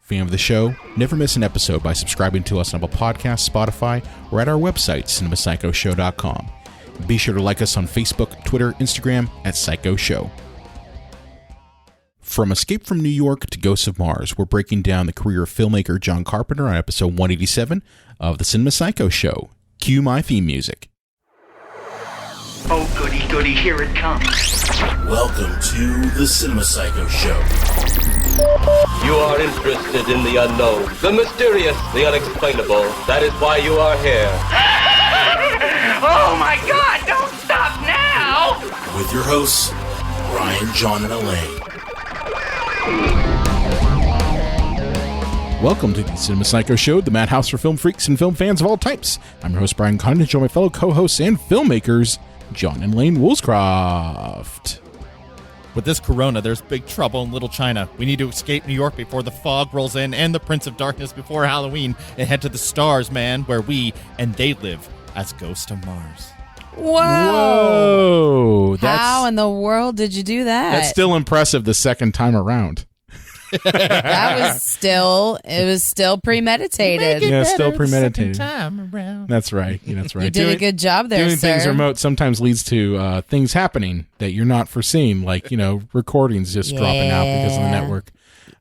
Fan of the show? Never miss an episode by subscribing to us on Apple Podcasts, Spotify, or at our website, cinemapsychoshow.com. Be sure to like us on Facebook, Twitter, Instagram at Psycho Show. From Escape from New York to Ghosts of Mars, we're breaking down the career of filmmaker John Carpenter on episode 187 of the Cinema Psycho Show. Cue my theme music. Oh, goody, goody, here it comes. Welcome to the Cinema Psycho Show. You are interested in the unknown, the mysterious, the unexplainable. That is why you are here. Oh, my God, don't stop now! With your hosts, Brian, John, and Elaine. Welcome to the Cinema Psycho Show, the madhouse for film freaks and film fans of all types. I'm your host, Brian Condon, and join my fellow co-hosts and filmmakers, John and Elaine Woolscroft. With this corona, there's big trouble in Little China. We need to escape New York before the fog rolls in and the Prince of Darkness before Halloween and head to the stars, man, where we and they live as Ghosts of Mars. Whoa! How in the world did you do that? That's still impressive the second time around. It was still premeditated. Yeah, still premeditated. Time around. That's right. Yeah, that's right. You did a good job there, doing sir. things remote sometimes leads to things happening that you're not foreseeing, like, recordings just dropping out because of the network.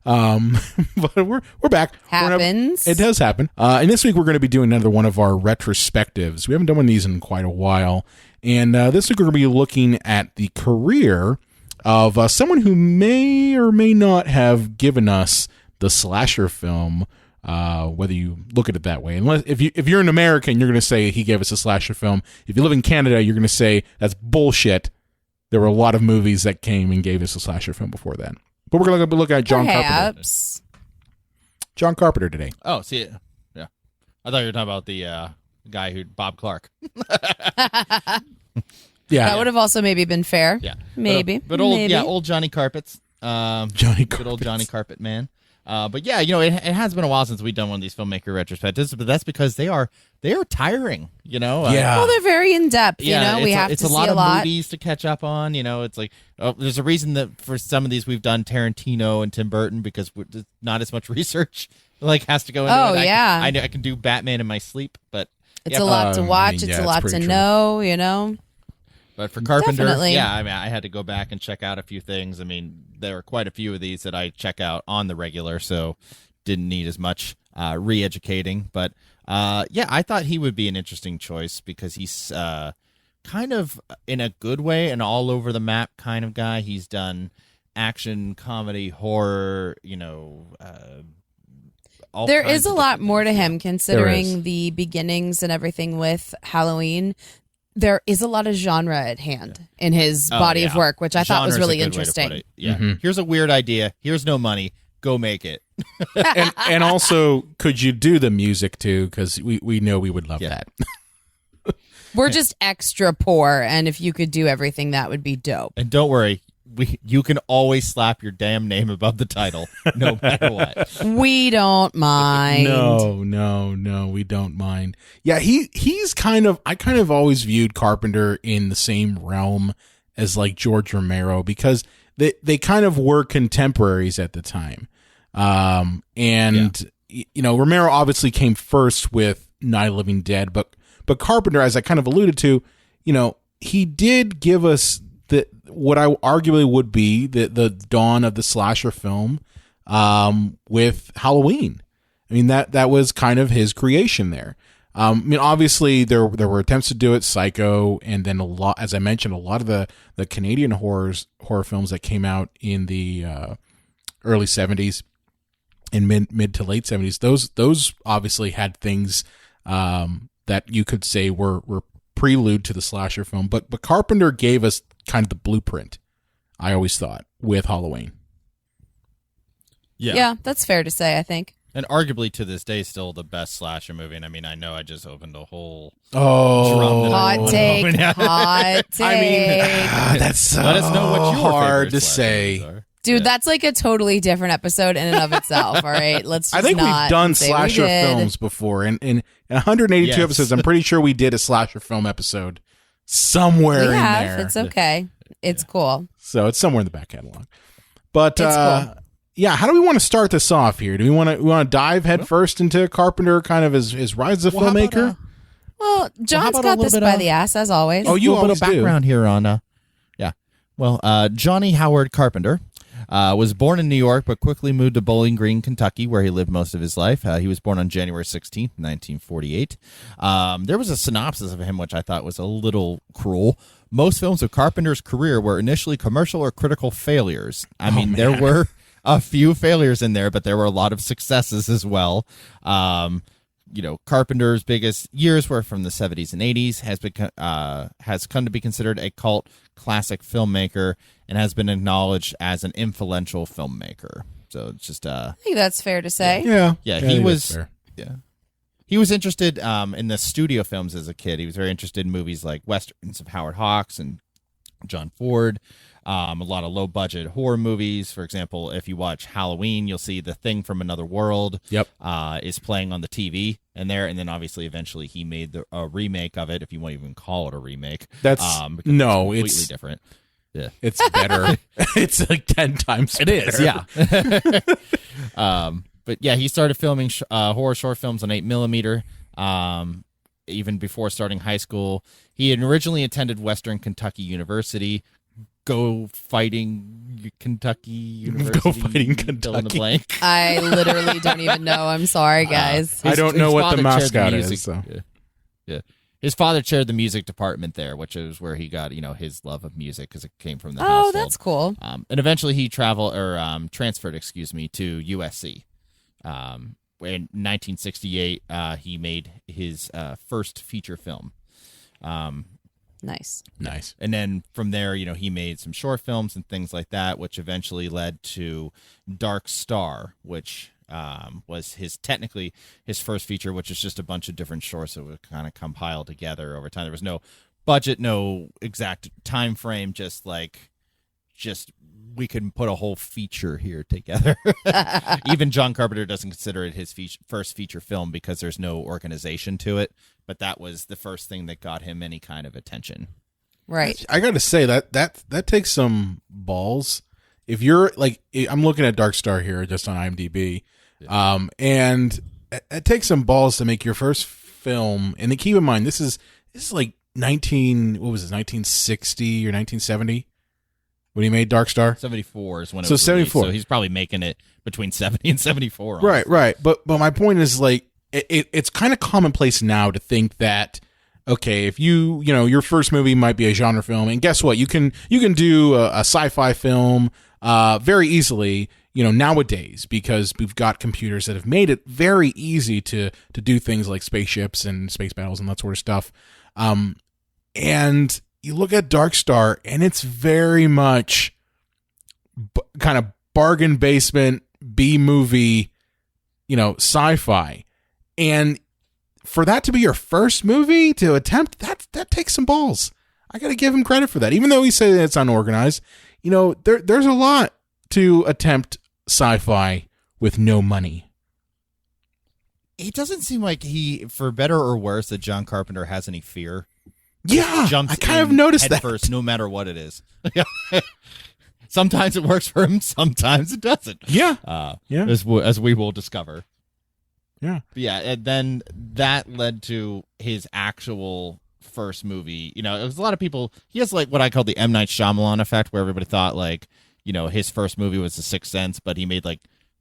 But we're back. Happens. It does happen. And this week we're going to be doing another one of our retrospectives. We haven't done one of these in quite a while. And this week we're going to be looking at the career of someone who may or may not have given us the slasher film, whether you look at it that way. Unless if you're an American, you're going to say he gave us a slasher film. If you live in Canada, you're going to say that's bullshit. There were a lot of movies that came and gave us a slasher film before then. But we're going to be looking at John Carpenter. John Carpenter today. Oh, see, yeah. I thought you were talking about the guy Bob Clark. Yeah, that would have also maybe been fair. Yeah, maybe. But old, maybe. Old Johnny Carpets. Good old Johnny Carpet man. But yeah, it has been a while since we've done one of these filmmaker retrospectives, but that's because they are Yeah. tiring. Well, they're very in depth. We have to see a lot of movies to catch up on. It's like there's a reason that for some of these we've done Tarantino and Tim Burton because there's not as much research has to go into it. Oh yeah, I can do Batman in my sleep, but it's a lot to watch. It's a lot to know. But for Carpenter, Definitely. I had to go back and check out a few things. There are quite a few of these that I check out on the regular, so didn't need as much re-educating. But I thought he would be an interesting choice because he's kind of, in a good way, an all-over-the-map kind of guy. He's done action, comedy, horror, all There kinds is a of lot different more to things. him considering the beginnings and everything with Halloween. There is a lot of genre at hand in his body of work, which I thought was really interesting. Yeah. Mm-hmm. Here's a weird idea. Here's no money. Go make it. and also, could you do the music too? Because we know we would love that. We're just extra poor, and if you could do everything, that would be dope. And don't worry, you can always slap your damn name above the title, no matter what. We don't mind. No, we don't mind. Yeah, he's I kind of always viewed Carpenter in the same realm as like George Romero because they kind of were contemporaries at the time. Romero obviously came first with Night of the Living Dead, but Carpenter, as I kind of alluded to, he did give us what I arguably would be the dawn of the slasher film with Halloween. That was kind of his creation there. Obviously there were attempts to do it, Psycho, and then a lot, as I mentioned, a lot of the Canadian horror films that came out in the early 70s and mid to late 70s. Those obviously had things that you could say were prelude to the slasher film, but Carpenter gave us kind of the blueprint, I always thought, with Halloween. Yeah, that's fair to say, I think. And arguably to this day, still the best slasher movie. And I know I just opened a whole hot take. That's so let us know what your hard favorite to say. are. Dude, that's like a totally different episode in and of itself, all right? Let's just I think not we've done say slasher we did. films before. In 182 Yes. episodes, I'm pretty sure we did a slasher film episode somewhere We in have. there. It's okay. It's cool. So it's somewhere in the back catalog. But It's cool. yeah, how do we want to start this off here? Do we want to dive headfirst into Carpenter, kind of his rise as a filmmaker? Well, John's got this by the ass, as always. Oh, you a little always bit of background here on, yeah. Well, Johnny Howard Carpenter was born in New York, but quickly moved to Bowling Green, Kentucky, where he lived most of his life. He was born on January 16th, 1948. There was a synopsis of him, which I thought was a little cruel. Most films of Carpenter's career were initially commercial or critical failures. I mean, there were a few failures in there, but there were a lot of successes as well. Carpenter's biggest years were from the 70s and 80s, has come to be considered a cult classic filmmaker, and has been acknowledged as an influential filmmaker. So it's just I think that's fair to say. Yeah. he was he was interested in the studio films as a kid. He was very interested in movies like westerns of Howard Hawks and John Ford. A lot of low-budget horror movies. For example, if you watch Halloween, you'll see The Thing from Another World is playing on the TV and then obviously eventually he made a remake of it, if you want to even call it a remake. That's completely different. Yeah, it's better. It's like 10 times better. It is, yeah. But yeah, he started filming horror short films on 8mm. Even before starting high school. He had originally attended Western Kentucky University. Go fighting Kentucky. Fill in the blank. I literally don't even know. I'm sorry, guys. I don't know what the mascot is. So. Yeah. His father chaired the music department there, which is where he got his love of music because it came from the household. Oh, that's cool. And eventually he transferred to USC. In 1968, he made his first feature film. Nice. And then from there, he made some short films and things like that, which eventually led to Dark Star, which was technically his first feature, which is just a bunch of different shorts that would kind of compile together over time. There was no budget, no exact time frame, just we can put a whole feature here together. Even John Carpenter doesn't consider it his first feature film because there's no organization to it. But that was the first thing that got him any kind of attention. Right. I got to say that takes some balls. If you're I'm looking at Dark Star here just on IMDb, and it takes some balls to make your first film. And keep in mind, this is like 1960 or 1970. When he made Dark Star? 74 is when it was 74. Released, so he's probably making it between 70 and 74. Honestly. Right. But my point is it's kind of commonplace now to think that, okay, if your first movie might be a genre film, and guess what? You can do a sci-fi film very easily, nowadays, because we've got computers that have made it very easy to do things like spaceships and space battles and that sort of stuff. And you look at Dark Star, and it's very much kind of bargain basement B-movie, sci-fi. And for that to be your first movie to attempt, that takes some balls. I got to give him credit for that. Even though he said it's unorganized, there's a lot to attempt sci-fi with no money. It doesn't seem like he, for better or worse, that John Carpenter has any fear. Yeah, I kind of noticed that. First, no matter what it is. Sometimes it works for him, sometimes it doesn't. Yeah. As we will discover. Yeah. Yeah, and then that led to his actual first movie. It was a lot of people. He has what I call the M. Night Shyamalan effect, where everybody thought his first movie was The Sixth Sense, but he made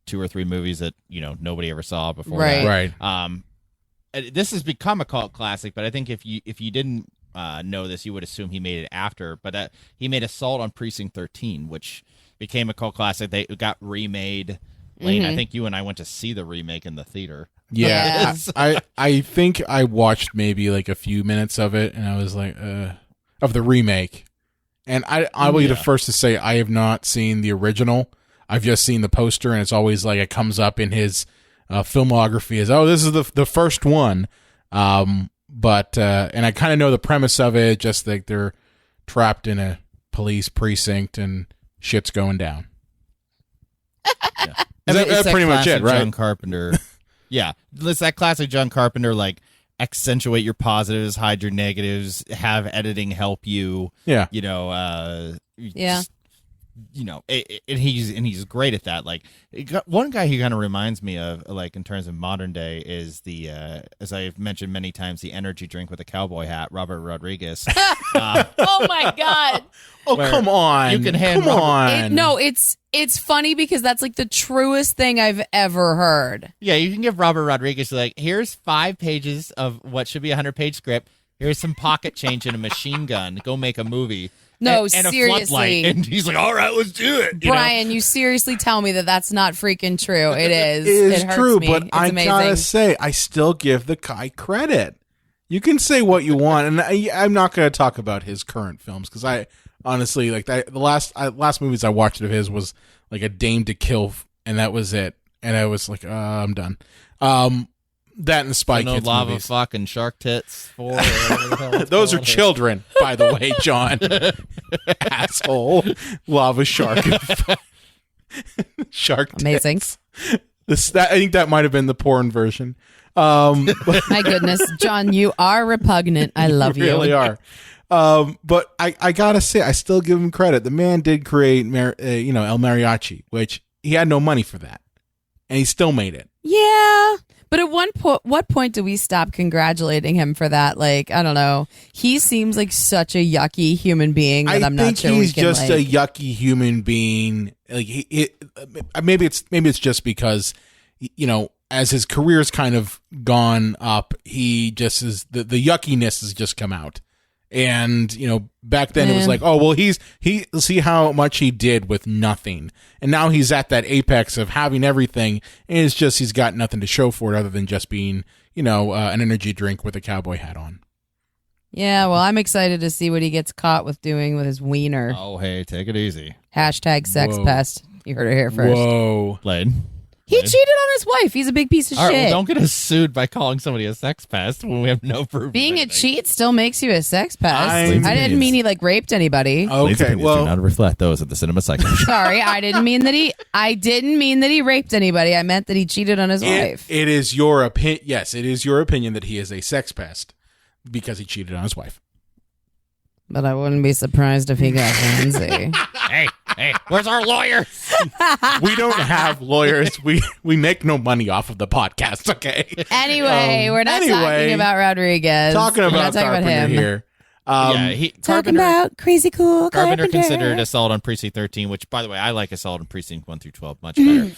2 or 3 movies that nobody ever saw before. Right. This has become a cult classic, but I think if you didn't know this, you would assume he made it after. But he made Assault on Precinct 13, which became a cult classic. They got remade. Lane, I think you and I went to see the remake in the theater. Yeah. I think I watched maybe a few minutes of it, and I was of the remake. And I will be the first to say I have not seen the original. I've just seen the poster, and it's always it comes up in his filmography as, this is the first one. But and I kind of know the premise of it, just they're trapped in a police precinct and shit's going down. Yeah. That's pretty much it, right? John Carpenter. Yeah, it's that classic John Carpenter, accentuate your positives, hide your negatives, have editing help you. Yeah. and he's great at that. Like, one guy he kind of reminds me of, like, in terms of modern day, is the as I've mentioned many times, the energy drink with a cowboy hat, Robert Rodriguez. Oh my God. Oh, come on. You can hand come on. It's funny because that's like the truest thing I've ever heard. Yeah, you can give Robert Rodriguez, like, here's 5 pages of what should be a 100-page script. Here's some pocket change and a machine gun. Go make a movie. No, and seriously. a floodlight. And he's like, all right, let's do it. Brian, you seriously tell me that that's not freaking true. It is. It is hurts true, me. but It's I amazing. gotta say, I still give the guy credit. You can say what you want, and I'm not going to talk about his current films because I honestly, like, the last movies I watched of his was like A Dame to Kill, and that was it. And I was like, I'm done. That and Spy no Kids lava movies. fucking shark tits for Those are children, by the way, John. Asshole. Lava shark. Shark tits. Amazing. I think that might have been the porn version. My goodness, John, you are repugnant. I love you. Really are. But I gotta say, I still give him credit. The man did create, El Mariachi, which he had no money for that, and he still made it. Yeah. But at what point do we stop congratulating him for that? Like, I don't know. He seems like such a yucky human being that I'm not sure we he's can, just like... a yucky human being. Like, maybe it's just because, as his career's kind of gone up, he just is the yuckiness has just come out. And, back then it was like, oh, well, he see how much he did with nothing. And now he's at that apex of having everything. And it's just, he's got nothing to show for it other than just being, an energy drink with a cowboy hat on. Yeah, well, I'm excited to see what he gets caught with doing with his wiener. Oh, hey, take it easy. Hashtag sex Whoa. pest. You heard it here first. Whoa. Blade. He cheated on his wife. He's a big piece of All right, shit. well, don't get us sued by calling somebody a sex pest when we have no proof. Being of a anything. cheat still makes you a sex pest. I'm- I didn't mean he raped anybody. Blades Okay, opinions do well, not reflect those of the Cinema Psycho Show. Sorry, I didn't mean that he raped anybody. I meant that he cheated on his wife. it is your opinion. Yes, it is your opinion that he is a sex pest because he cheated on his wife. But I wouldn't be surprised if he got handsy. Hey, where's our lawyer? We don't have lawyers. We make no money off of the podcast. Okay. Anyway, we're not talking about Rodriguez. Talking We're about not talking Carpenter about him. here. Talking Carpenter, about crazy cool Carpenter Carpenter. considered Assault on Precinct 13, which, by the way, I like Assault on Precinct 1 through 12 much better.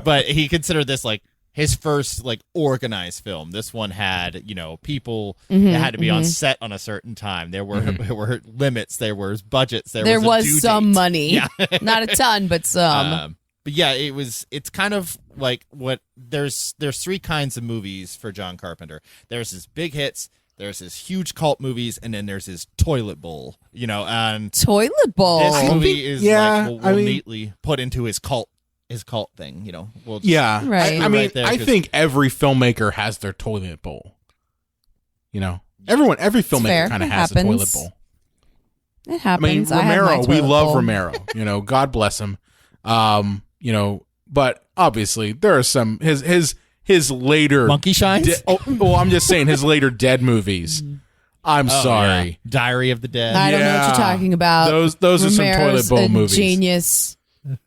But he considered this like his first like organized film. This one had, people that had to be on set on a certain time. There were limits, there was budgets, there was a due some date. money. Yeah. Not a ton, but some. But yeah, it's kind of like what there's 3 kinds of movies for John Carpenter. There's his big hits, there's his huge cult movies, and then there's his toilet bowl, and Toilet bowl. this movie is yeah, like we'll neatly put into his cult thing, We'll just, Yeah. Right. I mean, Right there, I 'cause- think every filmmaker has their toilet bowl. Every filmmaker fair. kind of It has a happens. toilet bowl. It I happens. mean, I have my Romero, we toilet love bowl. Romero. God bless him. But obviously there are some his later Monkey Shines? I'm just saying his later Dead movies. I'm sorry. Yeah. Diary of the Dead. I don't know what you're Yeah. talking about. Those are some Romero's toilet bowl a movies. Genius.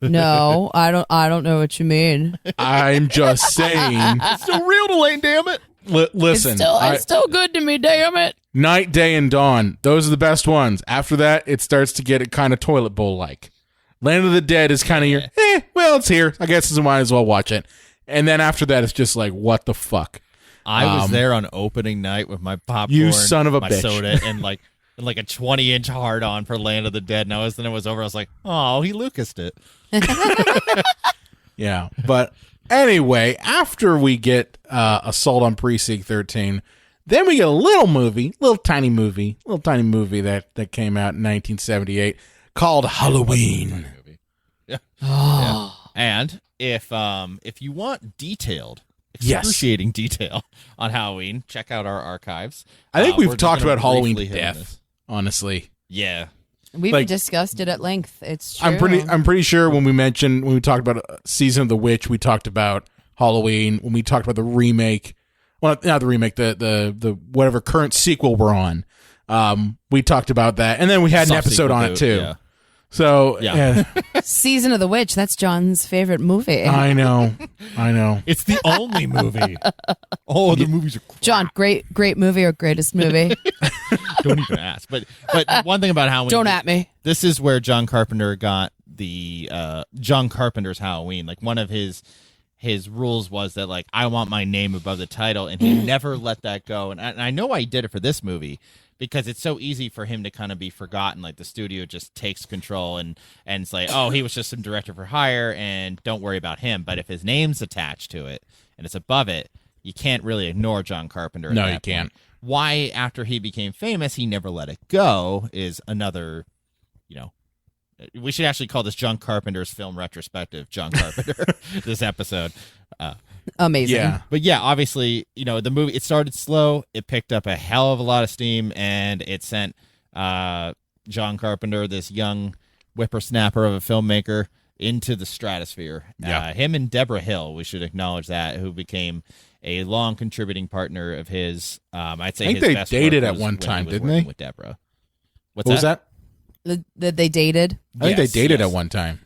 No, I don't know what you mean. I'm just saying. Still real to Lane, damn it. Listen, It's still good to me, damn it. Night, Day, and Dawn. Those are the best ones. After that, it starts to get kind of toilet bowl like. Land of the Dead is kind of your, well, it's here. I guess I might as well watch it. And then after that, it's just like, what the fuck? I was there on opening night with my popcorn, You son of a my bitch. soda, and like a 20-inch hard on for Land of the Dead. And then it was over. I was like, oh, he Lucased it. Yeah. But anyway, after we get Assault on Precinct 13, then we get a little tiny movie that came out in 1978 called Halloween. Yeah. And if you want detailed, excruciating detail on Halloween, check out our archives. I think We're we've just talked gonna about Halloween to briefly hit on death, this. honestly. Yeah. We've discussed it at length. It's true. I'm pretty sure when we talked about Season of the Witch, we talked about Halloween. When we talked about the remake, well, not the remake, the whatever current sequel we're on, we talked about that, and then we had an episode on it too. Yeah. So Yeah. Season of the Witch, that's John's favorite movie. I know. It's the only movie. Oh, the movies are crap. John, great movie or greatest movie? Don't even ask. But one thing about Halloween. Don't at me. This is where John Carpenter got the John Carpenter's Halloween. Like one of his rules was that like I want my name above the title, and he never let that go. And I know why he did it for this movie, because it's so easy for him to kind of be forgotten. Like the studio just takes control and it's like, oh, he was just some director for hire and don't worry about him. But if his name's attached to it and it's above it, you can't really ignore John Carpenter. No, you can't. Why, after he became famous, he never let it go is another, we should actually call this John Carpenter's film retrospective, John Carpenter, this episde. Amazing. Yeah. But yeah, obviously, the movie, it started slow. It picked up a hell of a lot of steam, and it sent John Carpenter, this young whippersnapper of a filmmaker, into the stratosphere. Yeah. Him and Deborah Hill, we should acknowledge that, who became a long contributing partner of his. I'd say I think his they best dated work at was one when he time, was didn't working they? With Deborah. What was that? That they dated? I think they Yes, dated yes. at one time.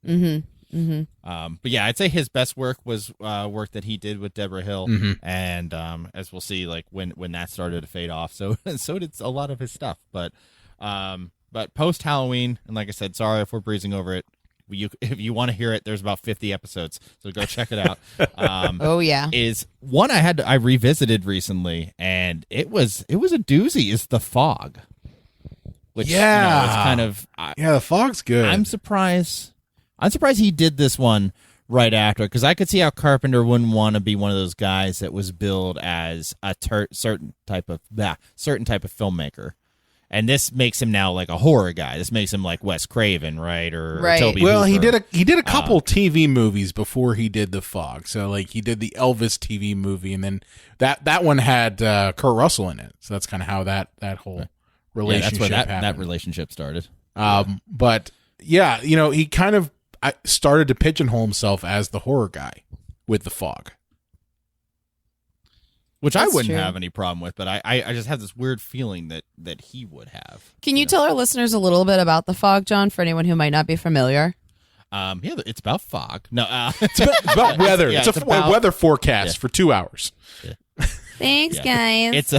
Mm-hmm. Mm-hmm. But yeah, I'd say his best work was work that he did with Deborah Hill, and as we'll see, like when that started to fade off, so did a lot of his stuff. But post Halloween, and like I said, sorry if we're breezing over it. If you want to hear it, there's about 50 episodes, so go check it out. Oh yeah, is one I revisited recently, and it was a doozy. Is The Fog, which is kind of The Fog's good. I'm surprised he did this one right after, because I could see how Carpenter wouldn't want to be one of those guys that was billed as a certain type of filmmaker. And this makes him now like a horror guy. This makes him like Wes Craven, right? Or Toby Well, Hooper. he did a couple TV movies before he did The Fog. So like he did the Elvis TV movie, and then that one had Kurt Russell in it. So that's kind of how that whole relationship that's where happened. that relationship started. But yeah, he kind of started to pigeonhole himself as the horror guy with The Fog. Which That's I wouldn't true. have any problem with, but I just have this weird feeling that he would have. Can you tell our listeners a little bit about The Fog, John, for anyone who might not be familiar? Yeah, it's about fog. No, It's about weather. Yeah, it's it's a about- weather forecast for 2 hours. Thanks, guys. It's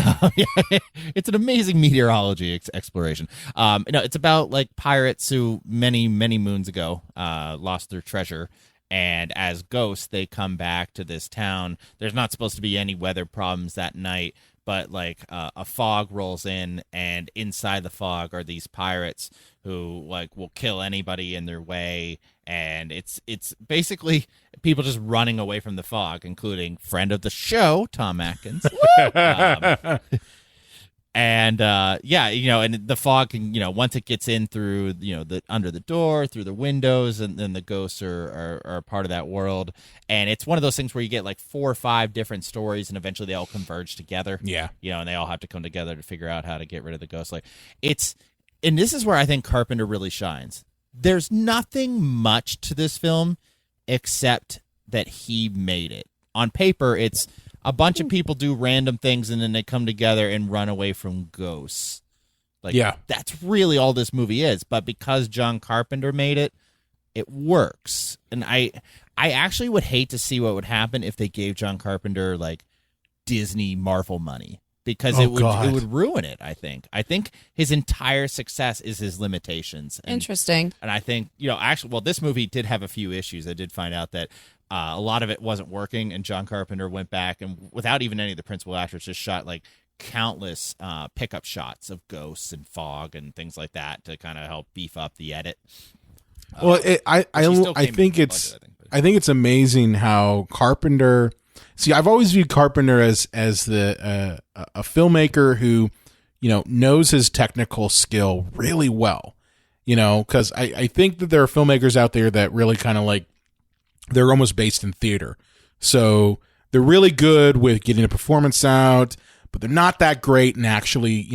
it's an amazing meteorology exploration. It's about like pirates who many moons ago lost their treasure, and as ghosts they come back to this town. There's not supposed to be any weather problems that night, but like a fog rolls in, and inside the fog are these pirates who like will kill anybody in their way, and it's basically people just running away from the fog, including friend of the show Tom Atkins. And and the fog can, once it gets in through, the under the door, through the windows, and then the ghosts are a part of that world. And it's one of those things where you get like 4 or 5 different stories, and eventually they all converge together. Yeah. And they all have to come together to figure out how to get rid of the ghosts. And this is where I think Carpenter really shines. There's nothing much to this film except that he made it. On paper, it's a bunch of people do random things, and then they come together and run away from ghosts. That's really all this movie is. But because John Carpenter made it, it works. And I actually would hate to see what would happen if they gave John Carpenter like Disney Marvel money, because it would ruin it. I think his entire success is his limitations. Interesting. And I think this movie did have a few issues. I did find out that a lot of it wasn't working, and John Carpenter went back and, without even any of the principal actors, just shot like countless pickup shots of ghosts and fog and things like that to kind of help beef up the edit. Well, I think it's amazing how Carpenter. See, I've always viewed Carpenter as a filmmaker who, knows his technical skill really well. Because I think that there are filmmakers out there that really kind of like, they're almost based in theater. So they're really good with getting a performance out, but they're not that great in actually,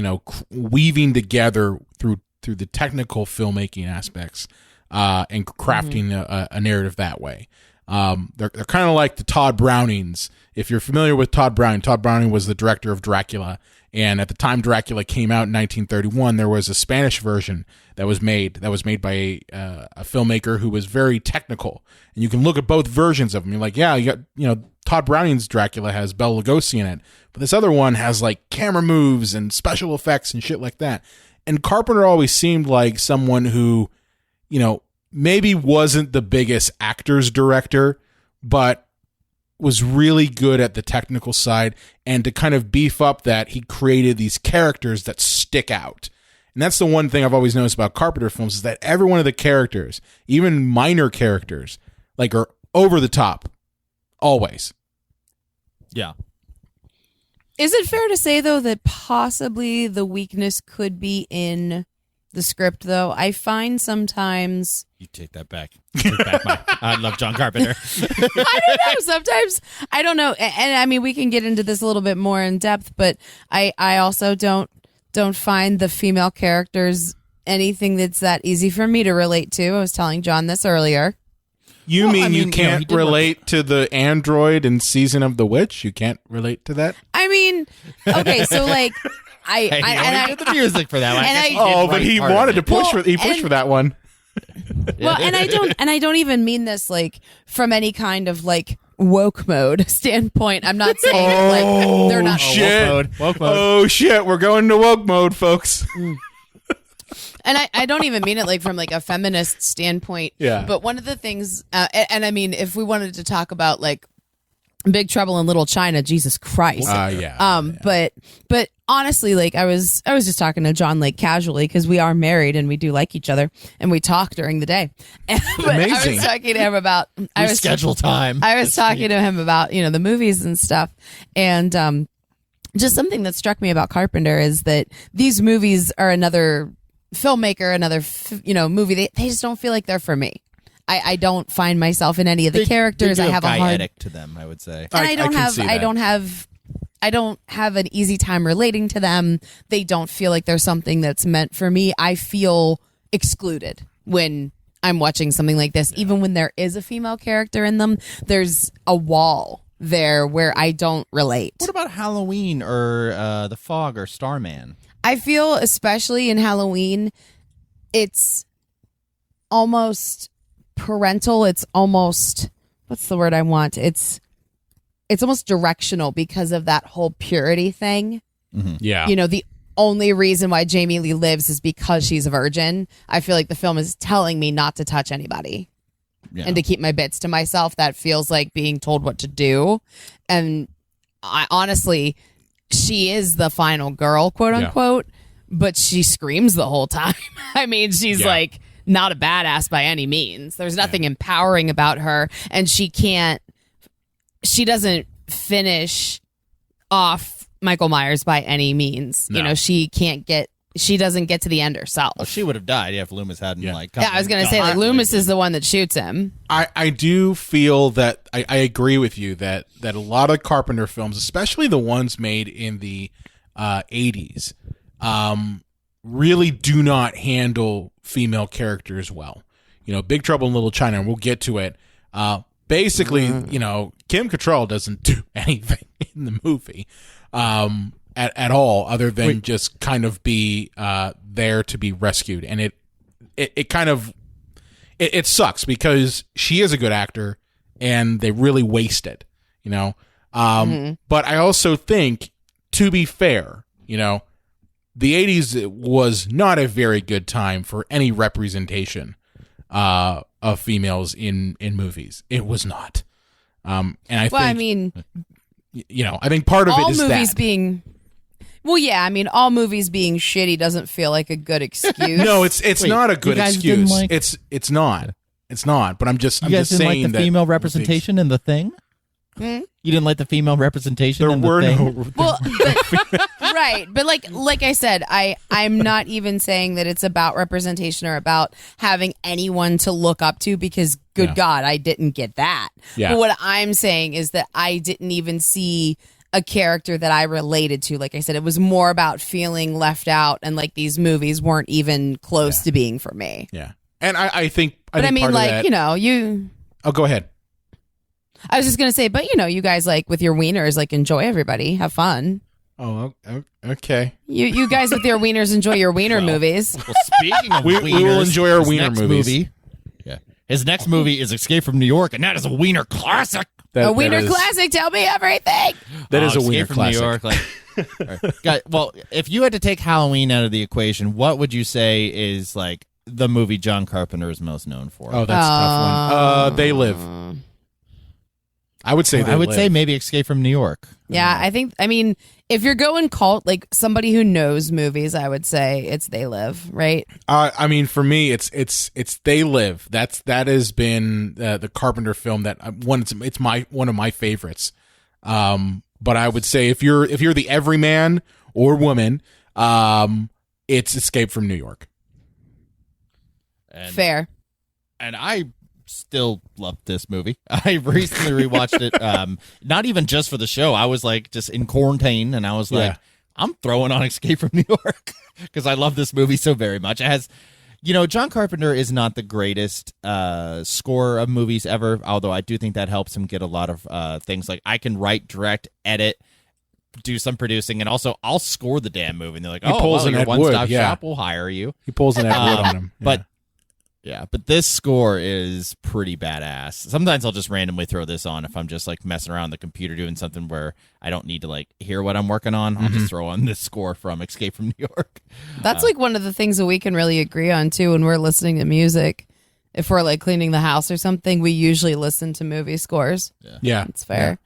weaving together through the technical filmmaking aspects and crafting a narrative that way. They're kind of like the Todd Brownings. If you're familiar with Todd Browning was the director of Dracula And at the time Dracula came out in 1931, there was a Spanish version that was made by a filmmaker who was very technical. And you can look at both versions of them. You're like, yeah, you got, Todd Browning's Dracula has Bela Lugosi in it, but this other one has like camera moves and special effects and shit like that. And Carpenter always seemed like someone who, maybe wasn't the biggest actor's director, but was really good at the technical side, and to kind of beef up that, he created these characters that stick out. And that's the one thing I've always noticed about Carpenter films, is that every one of the characters, even minor characters, like, are over the top. Always. Yeah. Is it fair to say, though, that possibly the weakness could be in the script, though? I find sometimes... You take that back. I love John Carpenter. I don't know. Sometimes, I don't know. And I mean, we can get into this a little bit more in depth, but I also don't find the female characters anything that's that easy for me to relate to. I was telling John this earlier. You can't relate to the android in Season of the Witch? You can't relate to that? I mean, okay, so like... I did the music for that one. But he wanted to push for that one. Well, and I don't even mean this like from any kind of like woke mode standpoint. I'm not saying that, like, they're not woke mode. Oh shit, we're going to woke mode, folks. And I don't even mean it like from like a feminist standpoint. Yeah. But one of the things, and I mean, if we wanted to talk about like Big Trouble in Little China, Jesus Christ. Yeah. But honestly, like I was just talking to John like casually, because we are married and we do like each other and we talk during the day. But Amazing. I was talking to him about schedule time. I was talking to him about the movies and stuff, and just something that struck me about Carpenter is that these movies are another filmmaker, another movie. They just don't feel like they're for me. I don't find myself in any of the characters. They do I have a hard dietic to them, I would say. And I don't have an easy time relating to them. They don't feel like there's something that's meant for me. I feel excluded when I'm watching something like this. Yeah. Even when there is a female character in them, there's a wall there where I don't relate. What about Halloween or The Fog or Starman? I feel, especially in Halloween, it's almost parental. It's almost, what's the word I want? It's almost directional because of that whole purity thing. Mm-hmm. Yeah. The only reason why Jamie Lee lives is because she's a virgin. I feel like the film is telling me not to touch anybody and to keep my bits to myself. That feels like being told what to do. And I honestly, she is the final girl, quote unquote, but she screams the whole time. I mean, she's like not a badass by any means. There's nothing empowering about her, and she doesn't finish off Michael Myers by any means. No. She doesn't get to the end herself. Well, she would have died if Loomis hadn't I was going to say, like, Loomis is the one that shoots him. I do feel that I agree with you that a lot of Carpenter films, especially the ones made in the 80s, really do not handle female characters well. Big Trouble in Little China, and we'll get to it. Basically, Kim Cattrall doesn't do anything in the movie at all, other than just kind of be there to be rescued. And it kind of it sucks because she is a good actor, and they really waste it. But I also think, to be fair, the 80s was not a very good time for any representation of females in movies. It was not. And I think part of it is that. All movies being shitty doesn't feel like a good excuse. No, it's not a good excuse. It's not. But I'm just saying that. You guys didn't like the female representation in The Thing? You didn't like the female representation in The Thing? Well, right. But like I said, I'm not even saying that it's about representation or about having anyone to look up to, because good God, I didn't get that. Yeah. But what I'm saying is that I didn't even see a character that I related to. Like I said, it was more about feeling left out, and like these movies weren't even close to being for me. Yeah. And I think part of that, you... Oh, go ahead. I was just going to say, but you guys, like, with your wieners, like, enjoy everybody. Have fun. Oh, okay. You guys with your wieners enjoy your wiener movies. Well, speaking of We wieners, will enjoy our his wiener next movies. His next movie is Escape from New York, and that is a wiener classic. A wiener classic. Tell me everything. That is a Escape wiener from classic. New York, well, if you had to take Halloween out of the equation, what would you say is like the movie John Carpenter is most known for? Oh, that's a tough one. They Live. I would say. I would say maybe Escape from New York. Yeah, I mean, if you're going cult, like somebody who knows movies, I would say it's They Live, right? I mean, for me, it's They Live. That has been the Carpenter film that it's one of my favorites. But I would say if you're the everyman or woman, it's Escape from New York. Fair. And I still love this movie. I recently rewatched it, not even just for the show. I was like just in quarantine, and I was like, I'm throwing on Escape from New York because I love this movie so very much. It has, John Carpenter is not the greatest scorer of movies ever, although I do think that helps him get a lot of things. Like I can write, direct, edit, do some producing, and also I'll score the damn movie. And they're like, pulls an your Ed one-stop Wood, yeah. shop, we'll hire you. He pulls an Ed Wood on him. But this score is pretty badass. Sometimes I'll just randomly throw this on if I'm just like messing around on the computer doing something where I don't need to like hear what I'm working on. I'll just throw on this score from Escape from New York. That's like one of the things that we can really agree on too when we're listening to music. If we're like cleaning the house or something, we usually listen to movie scores. Yeah. That's fair.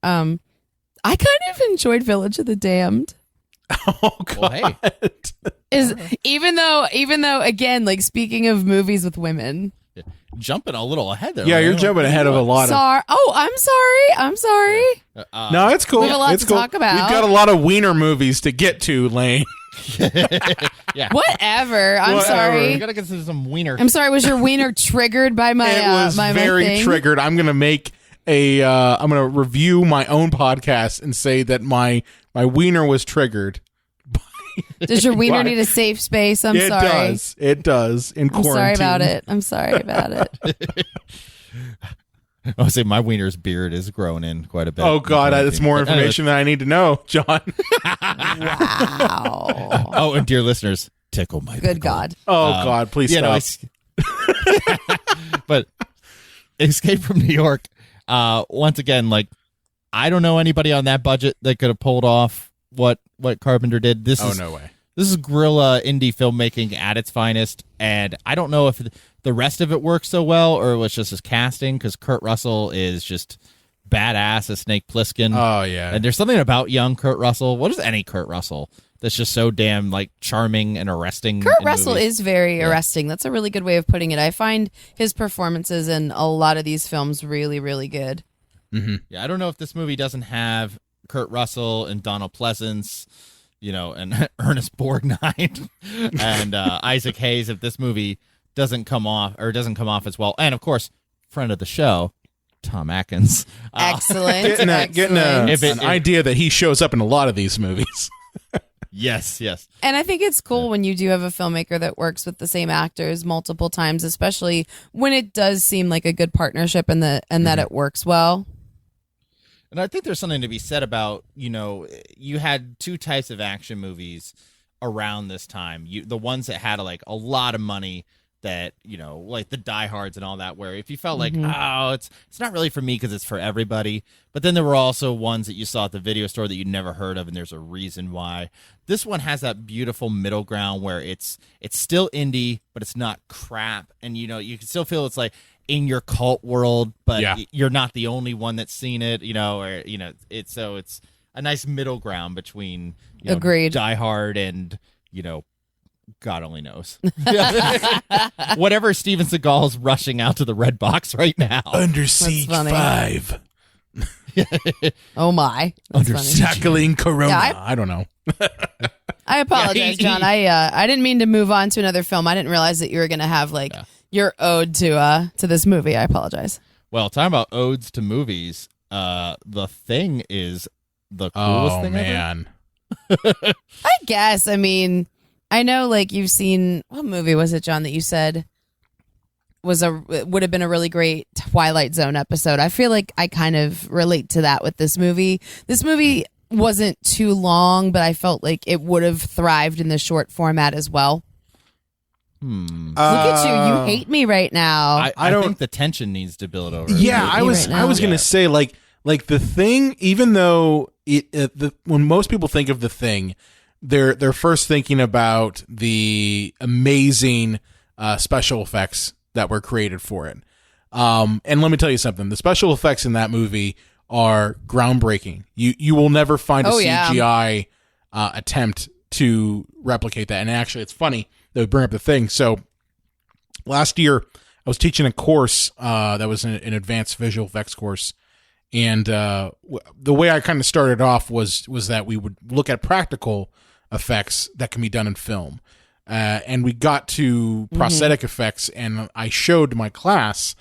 I kind of enjoyed Village of the Damned. Oh God. Well, hey. Even though again, like speaking of movies with women. Jumping a little ahead there. Yeah, you're jumping ahead of a lot of. I'm sorry. No, it's cool. We have a lot it's to cool. talk about. We've got a lot of wiener movies to get to, Lane. Yeah. Whatever. I'm You sorry. gotta get some wiener. I'm sorry. Was your wiener triggered by my? It was my very thing? triggered. I'm gonna make I'm gonna review my own podcast and say that my wiener was triggered. Does your wiener need a safe space? I'm It sorry. does. It does. In I'm quarantine. sorry about it. I'm sorry about it. I would say my wiener's beard is growing in quite a bit. Oh God, that's more information than I need to know, John. Wow. Oh, and dear listeners, tickle my Good pickle. God. Oh God, please stop. But Escape from New York, once again, like I don't know anybody on that budget that could have pulled off what Carpenter did. This is guerrilla indie filmmaking at its finest, and I don't know if the rest of it works so well or it was just his casting, because Kurt Russell is just badass as Snake Plisken. Oh yeah, and there's something about young Kurt Russell. What is any Kurt Russell that's just so damn like charming and arresting? Kurt Russell is very arresting. That's a really good way of putting it. I find his performances in a lot of these films really, really good. Mm-hmm. Yeah, I don't know if this movie doesn't have Kurt Russell and Donald Pleasance, and Ernest Borgnine and Isaac Hayes. If this movie doesn't come off as well, and of course, friend of the show, Tom Atkins. Excellent. Getting an idea that he shows up in a lot of these movies. Yes. And I think it's cool when you do have a filmmaker that works with the same actors multiple times, especially when it does seem like a good partnership and that it works well. And I think there's something to be said about, you had two types of action movies around this time. The ones that had like a lot of money that, like the Die Hards and all that, where if you felt like, it's not really for me because it's for everybody. But then there were also ones that you saw at the video store that you'd never heard of, and there's a reason why. This one has that beautiful middle ground where it's still indie, but it's not crap. And, you can still feel it's like in your cult world, but you're not the only one that's seen it, it's a nice middle ground between Agreed. Die Hard and, God only knows. Whatever Steven Seagal's rushing out to the red box right now. Under Siege 5. Oh my. That's funny. Tackling Corona. Yeah, I don't know. I apologize, John. I didn't mean to move on to another film. I didn't realize that you were going to have your ode to this movie. I apologize. Well, talking about odes to movies, The Thing is the coolest thing man. ever. I guess. I mean, I know you've seen, what movie was it, John, that you said would have been a really great Twilight Zone episode? I feel like I kind of relate to that with this movie. This movie wasn't too long, but I felt like it would have thrived in the short format as well. Look at you! You hate me right now. I don't think the tension needs to build over. Yeah, I was gonna say like The Thing. Even though when most people think of The Thing, they're first thinking about the amazing special effects that were created for it. And let me tell you something: the special effects in that movie are groundbreaking. You will never find a CGI attempt to replicate that. And actually, it's funny that we bring up The Thing. So last year, I was teaching a course that was an advanced visual effects course. And the way I kind of started off was that we would look at practical effects that can be done in film. And we got to prosthetic effects, and I showed my class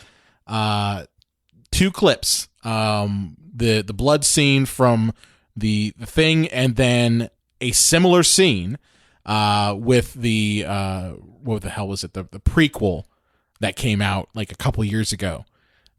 2 clips. The blood scene from the Thing, and then a similar scene with the what the hell was it? The prequel that came out like a couple years ago.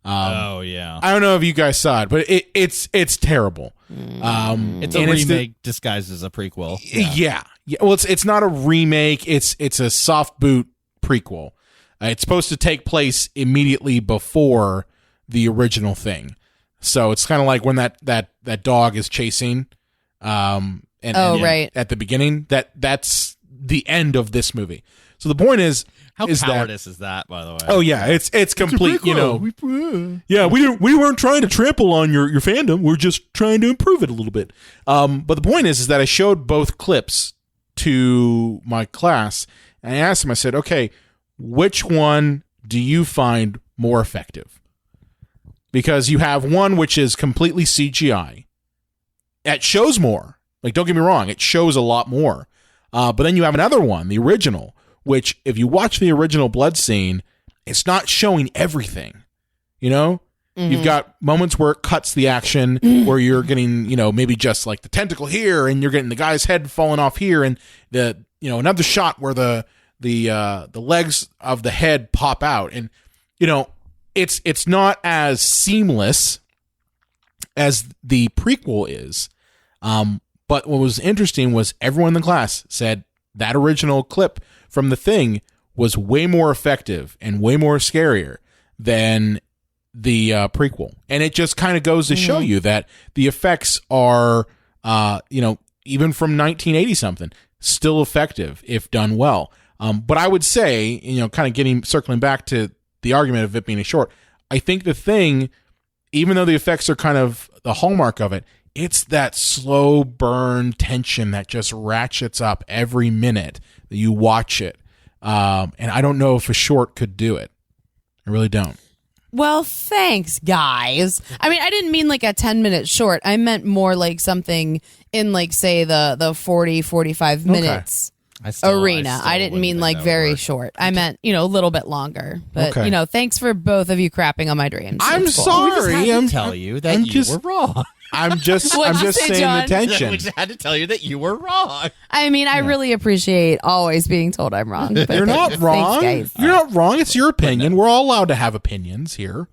Oh yeah, I don't know if you guys saw it, but it's terrible. It's a remake disguised as a prequel. Yeah. Well, it's not a remake. It's a soft boot prequel. It's supposed to take place immediately before the original Thing. So it's kind of like when that dog is chasing, right at the beginning. That's the end of this movie. So the point is, how cowardice is that, by the way? Oh yeah, it's complete. You know, we weren't trying to trample on your fandom. We're just trying to improve it a little bit. But the point is that I showed both clips to my class, and I asked them. I said, "Okay, which one do you find more effective?" Because you have one which is completely CGI. It shows more. Like, don't get me wrong, it shows a lot more. But then you have another one, the original, which if you watch the original blood scene, it's not showing everything. You know? You've got moments where it cuts the action, where you're getting, maybe just like the tentacle here, and you're getting the guy's head falling off here, and another shot where the legs of the head pop out, and it's not as seamless as the prequel is. But what was interesting was everyone in the class said that original clip from The Thing was way more effective and way more scarier than the prequel. And it just kind of goes to show you that the effects are, even from 1980 something, still effective if done well. But I would say, kind of circling back to the argument of it being a short, I think The Thing, even though the effects are kind of the hallmark of it, it's that slow burn tension that just ratchets up every minute that you watch it. And I don't know if a short could do it. I really don't. Well, thanks, guys. I mean, I didn't mean like a 10-minute short. I meant more like something in, like, say, the 40, 45 minutes arena. I didn't mean like very short. I meant, a little bit longer. But, thanks for both of you crapping on my dreams. I'm It's cool. sorry. I'm tell you that you were wrong. I'm just saying John? the tension. We just had to tell you that you were wrong. I mean, I really appreciate always being told I'm wrong. But You're not wrong. Thanks, guys. You're not wrong. It's your opinion. We're all allowed to have opinions here.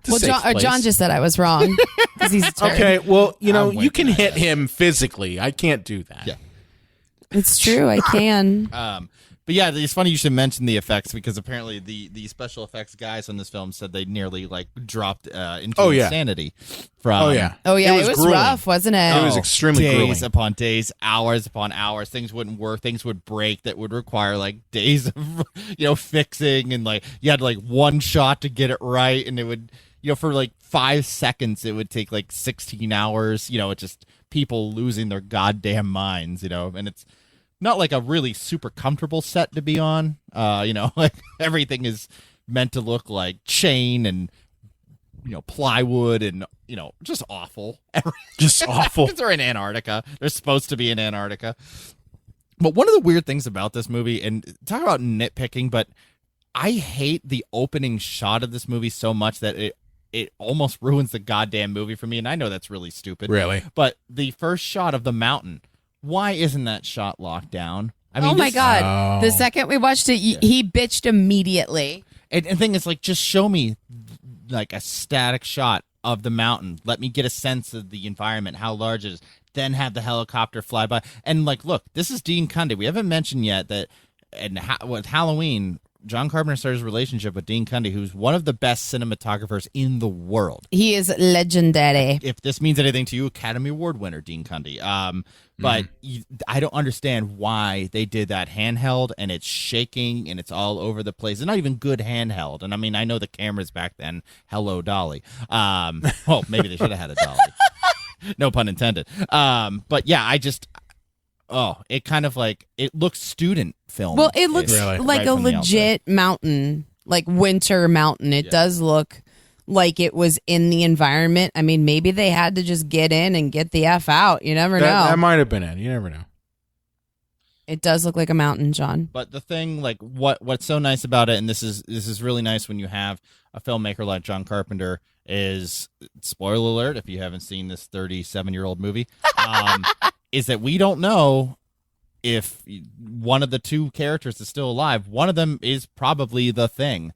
Well, John just said I was wrong. 'Cause he's a turd. Okay, well, you can hit him physically. I can't do that. Yeah. It's true. I can. But yeah, it's funny you should mention the effects, because apparently the special effects guys on this film said they nearly dropped into insanity from. Oh yeah. It was grueling. rough, wasn't it? It was extremely days grueling. upon days, hours upon hours. Things wouldn't work. Things would break that would require days of fixing, and you had one shot to get it right, and it would for 5 seconds it would take 16 hours. It's just people losing their goddamn minds. And it's not a really super comfortable set to be on. Everything is meant to look like chain and plywood and just awful. Just awful. They're in Antarctica. They're supposed to be in Antarctica. But one of the weird things about this movie, and talk about nitpicking, but I hate the opening shot of this movie so much that it almost ruins the goddamn movie for me. And I know that's really stupid. Really? But the first shot of the mountain, why isn't that shot locked down? I mean, oh my God. The second we watched it, he bitched immediately. And the thing is, just show me a static shot of the mountain. Let me get a sense of the environment, how large it is. Then have the helicopter fly by. And like, look, this is Dean Cundey. We haven't mentioned yet that with Halloween, John Carpenter started his relationship with Dean Cundey, who's one of the best cinematographers in the world. He is legendary. If this means anything to you, Academy Award winner Dean Cundey. But I don't understand why they did that handheld, and it's shaking and it's all over the place. It's not even good handheld. And I mean, I know the cameras back then. Hello, Dolly. Well, maybe they should have had a Dolly. No pun intended. But yeah, it kind of like, it looks student film. Well, it looks like a legit mountain, like winter mountain. It does look like it was in the environment. I mean, maybe they had to just get in and get the F out. You never know. That might have been it. You never know. It does look like a mountain, John. But the thing, like, what's so nice about it, and this is really nice when you have a filmmaker like John Carpenter, is, spoiler alert if you haven't seen this 37-year-old movie, is that we don't know if one of the two characters is still alive. One of them is probably the Thing.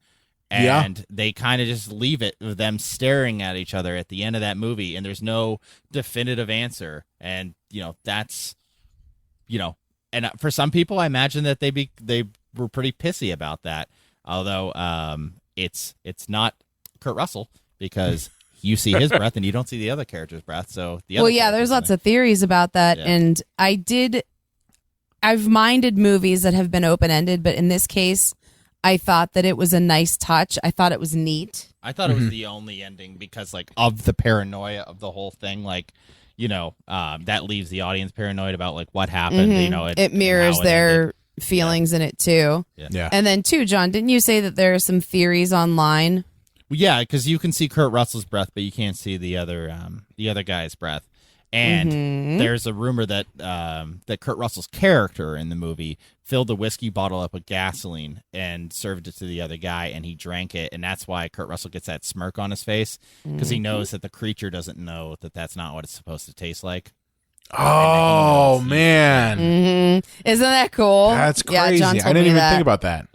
And they kind of just leave it with them staring at each other at the end of that movie, and there's no definitive answer. And, that's, and for some people, I imagine that they were pretty pissy about that. Although it's not Kurt Russell, because you see his breath and you don't see the other character's breath. So there's lots of theories about that, and I've minded movies that have been open-ended, but in this case, I thought that it was a nice touch. I thought it was neat. I thought it was the only ending because, like, of the paranoia of the whole thing, like, that leaves the audience paranoid about, like, what happened. It mirrors their feelings in it too. Yeah. And then too, John, didn't you say that there are some theories online? Yeah, because you can see Kurt Russell's breath, but you can't see the other guy's breath. And there's a rumor that that Kurt Russell's character in the movie filled a whiskey bottle up with gasoline and served it to the other guy, and he drank it, and that's why Kurt Russell gets that smirk on his face, because he knows that the creature doesn't know that that's not what it's supposed to taste like. Oh, man. Isn't that cool? That's crazy. John I told didn't me even that. think about that.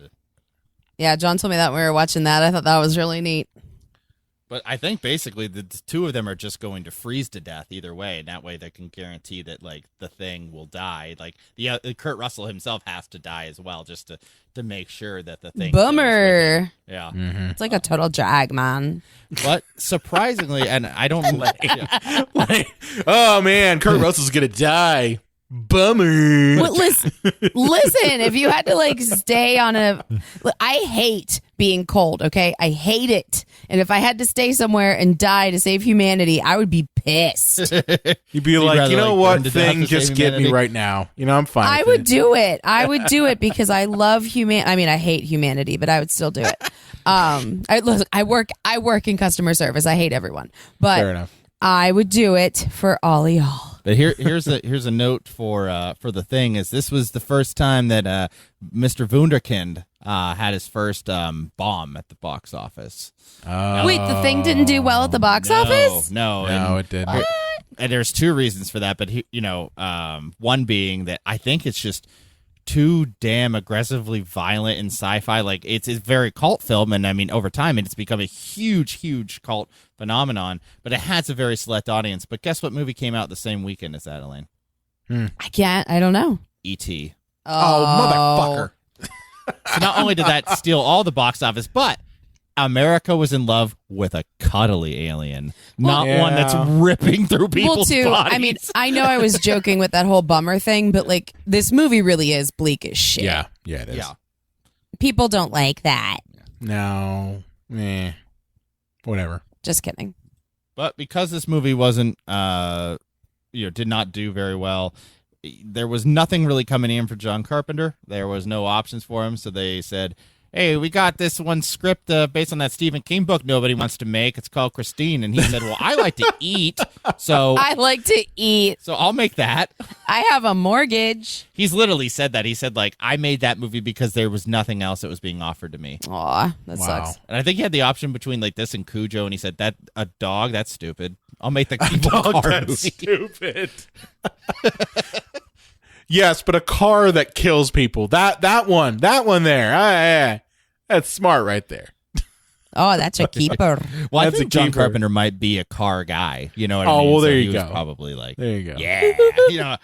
Yeah, John told me that when we were watching that. I thought that was really neat. But I think basically the two of them are just going to freeze to death either way, and that way they can guarantee that, like, the Thing will die. Like, Kurt Russell himself has to die as well, just to make sure that the Thing. Bummer. Yeah, it's like a total drag, man. But surprisingly, and I don't Oh man, Kurt Russell's gonna die. Bummer. Well, listen, if you had to, like, stay on I hate being cold, okay? I hate it. And if I had to stay somewhere and die to save humanity, I would be pissed. You'd be like, you know what, Thing, just get me right now. I'm fine. I would do it. I would do it because I love I mean, I hate humanity, but I would still do it. I work in customer service. I hate everyone. But fair enough. I would do it for all y'all. But here's a note for the Thing, is this was the first time that Mr. Wunderkind had his first bomb at the box office. Wait, the Thing didn't do well at the box office? No, it didn't. And there's two reasons for that, but one being that I think it's just too damn aggressively violent in sci-fi. Like, it's a very cult film, and I mean, over time it's become a huge cult phenomenon, but it has a very select audience. But guess what movie came out the same weekend as that, Elaine? I don't know. E.T. Oh, motherfucker. So not only did that steal all the box office, but America was in love with a cuddly alien, not one that's ripping through people's bodies. I mean, I know I was joking with that whole bummer thing, but, like, this movie really is bleak as shit. Yeah, it is. Yeah. People don't like that. No. Whatever. Just kidding. But because this movie wasn't, did not do very well, there was nothing really coming in for John Carpenter. There was no options for him, so they said, hey, we got this one script based on that Stephen King book nobody wants to make. It's called Christine. And he said, well, I like to eat, so I like to eat. So I'll make that. I have a mortgage. He's literally said that. He said, like, I made that movie because there was nothing else that was being offered to me. Aw, that sucks. And I think he had the option between, like, this and Cujo, and he said, that a dog, that's stupid. I'll make the dog that's stupid. Yes, but a car that kills people. That one there. That's smart right there. Oh, that's a keeper. Well, I That's a think John keeper. Carpenter might be a car guy. You know what I Oh, mean? well, there So you he was go. probably like, There you go. yeah, you know.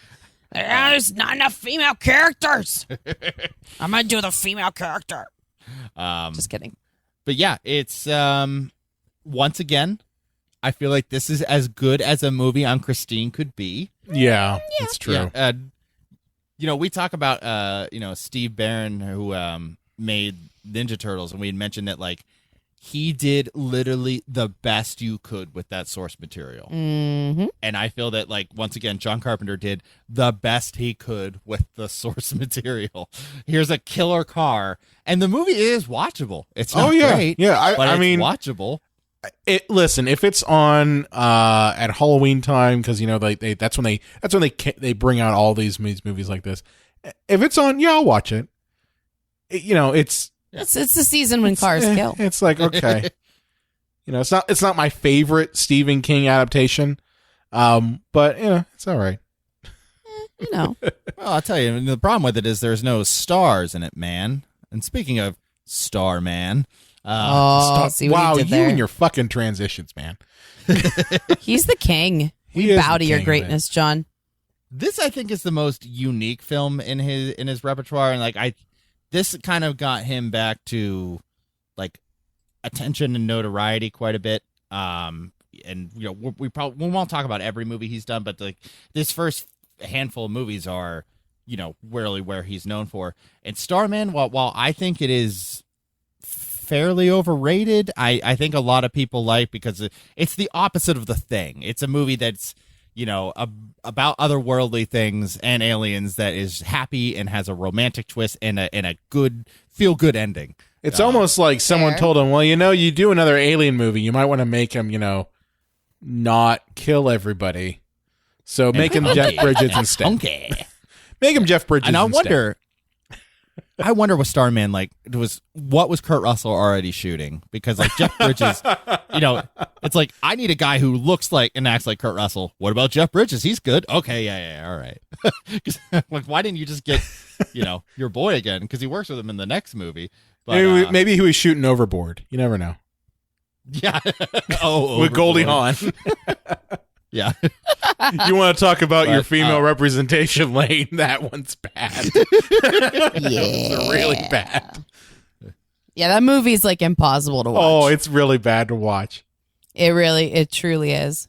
There's not enough female characters. I'm gonna do the female character. Just kidding. But yeah, it's once again, I feel like this is as good as a movie on Christine could be. Yeah, that's true. Yeah, you know, we talk about you know, Steve Barron, who made Ninja Turtles, and we had mentioned that like he did literally the best you could with that source material. Mm-hmm. And I feel that, like, once again, John Carpenter did the best he could with the source material. Here's a killer car, and the movie is watchable. It's not great, yeah. but I it's mean, watchable. listen, if it's on at Halloween time, because you know that's when they bring out all these movies like this. If it's on, yeah, I'll watch it. You know, it's the season when cars kill. It's like, okay, you know, it's not my favorite Stephen King adaptation, but you know, it's all right. You know. Well, I'll tell you, the problem with it is there's no stars in it, man. And speaking of Starman, See what wow, he did you there. and your fucking transitions, man. He's the king. He We is bow the to your king, greatness, John. this I think is the most unique film in his repertoire, and like this kind of got him back to like attention and notoriety quite a bit. And you know, we won't talk about every movie he's done, but like this first handful of movies are, you know, really where he's known for. And Starman, while I think it is fairly overrated, I think a lot of people like, because it's the opposite of The Thing. It's a movie that's, you know, about otherworldly things and aliens that is happy and has a romantic twist and a good feel-good ending. It's almost like someone Fair. told him, well, you know, you do another Alien movie, you might want to make him, you know, not kill everybody. So make him Jeff Bridges instead. Okay. Make him Jeff Bridges And I instead. wonder with Starman, like, what was Kurt Russell already shooting? Because like Jeff Bridges, you know, it's like, I need a guy who looks like and acts like Kurt Russell. What about Jeff Bridges? He's good. Okay, yeah, all right. 'Cause, like, why didn't you just get, you know, your boy again? Because he works with him in the next movie. But, Maybe he was shooting Overboard. You never know. yeah. With Goldie Hawn. Yeah. You want to talk about your But, female representation lane? That one's bad. It's really bad. Yeah, that movie's like impossible to watch. Oh, it's really bad to watch. It truly is.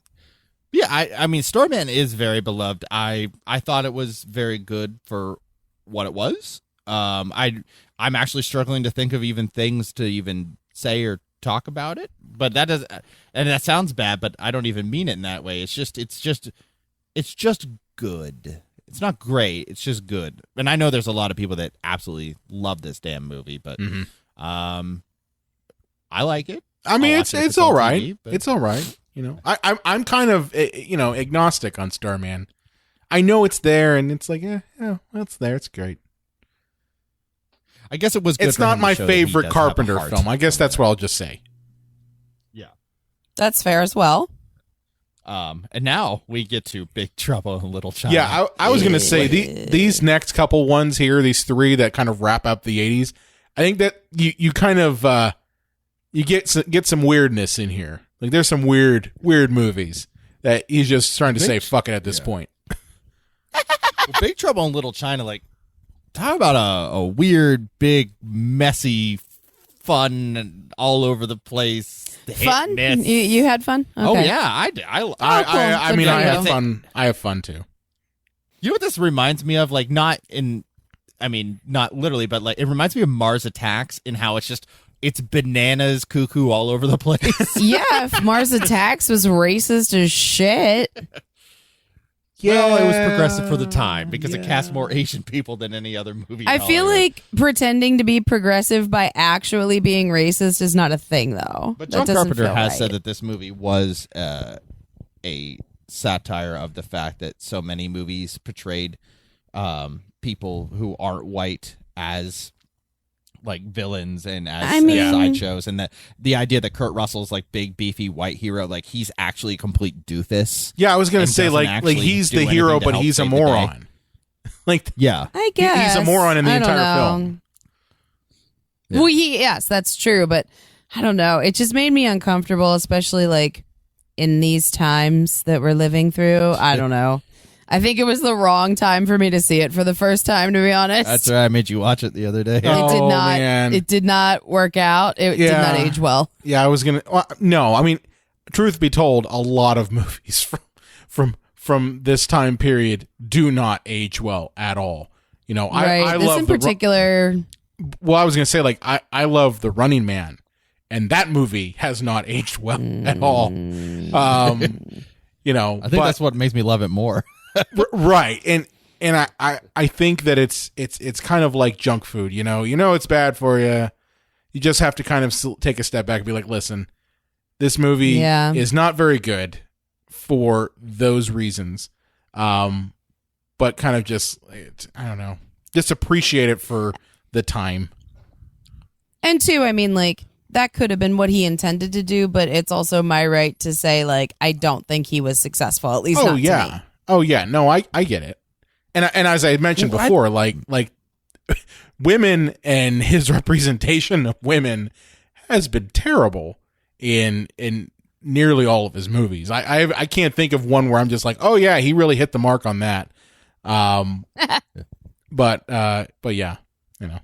Yeah, I mean, Starman is very beloved. I thought it was very good for what it was. I'm actually struggling to think of even things to even say or talk about it, but that does, and that sounds bad, but I don't even mean it in that way. It's just good. It's not great. It's just good. And I know there's a lot of people that absolutely love this damn movie, but I like it. I mean, I'll it's watch it if all on right. TV, but- It's all right. You know, I'm kind of, you know, agnostic on Starman. I know it's there, and it's like, yeah, it's there. It's great. I guess it was good It's for him not to my show that he favorite does have a Carpenter heart. film. I guess that's what I'll just say. Yeah. That's fair as well. And now we get to Big Trouble in Little China. Yeah, I was going to say these next couple ones here, these three that kind of wrap up the 80s, I think that you kind of you get some weirdness in here. Like there's some weird movies that he's just trying to say fuck it at this point. Well, Big Trouble in Little China, like, talk about a weird, big, messy, fun, all over the place. Fun? hitness. You had fun? Okay. Oh yeah, I I mean, Good I for have you. fun. I have fun too. You know what this reminds me of? Like, not literally, but like it reminds me of Mars Attacks in how it's bananas cuckoo all over the place. Yeah, if Mars Attacks was racist as shit. Well, it was progressive for the time because it cast more Asian people than any other movie. I in feel Hollywood. like pretending to be progressive by actually being racist is not a thing, though. But That John doesn't Carpenter feel has right. said that this movie was a satire of the fact that so many movies portrayed people who aren't white as like villains and as sideshows, and that the idea that Kurt Russell's like big beefy white hero, like he's actually a complete doofus. Yeah, I was going And to say doesn't like actually he's do the hero, anything to but help he's a save the day. moron. Like Yeah, I guess he's a moron in the I don't entire know. film. Well, yes, that's true, but I don't know. It just made me uncomfortable, especially like in these times that we're living through. I don't know. I think it was the wrong time for me to see it for the first time, to be honest. That's right. I made you watch it the other day. It did not. Man. It did not work out. It did not age well. Yeah, I was gonna. Well, no, I mean, truth be told, a lot of movies from this time period do not age well at all. You know, Right. I This love in particular. Well, I was gonna say, like, I love The Running Man, and that movie has not aged well at all. You know, I think that's what makes me love it more. Right, and I think that it's kind of like junk food. You know it's bad for you. You just have to kind of take a step back and be like, listen, this movie is not very good for those reasons. But kind of just, I don't know, just appreciate it for the time. And two, I mean, like, that could have been what he intended to do, but it's also my right to say, like, I don't think he was successful, at least not to me. Oh, yeah. No, I get it. And as I mentioned before, like women and his representation of women has been terrible in nearly all of his movies. I can't think of one where I'm just like, oh, yeah, he really hit the mark on that. But yeah, you know.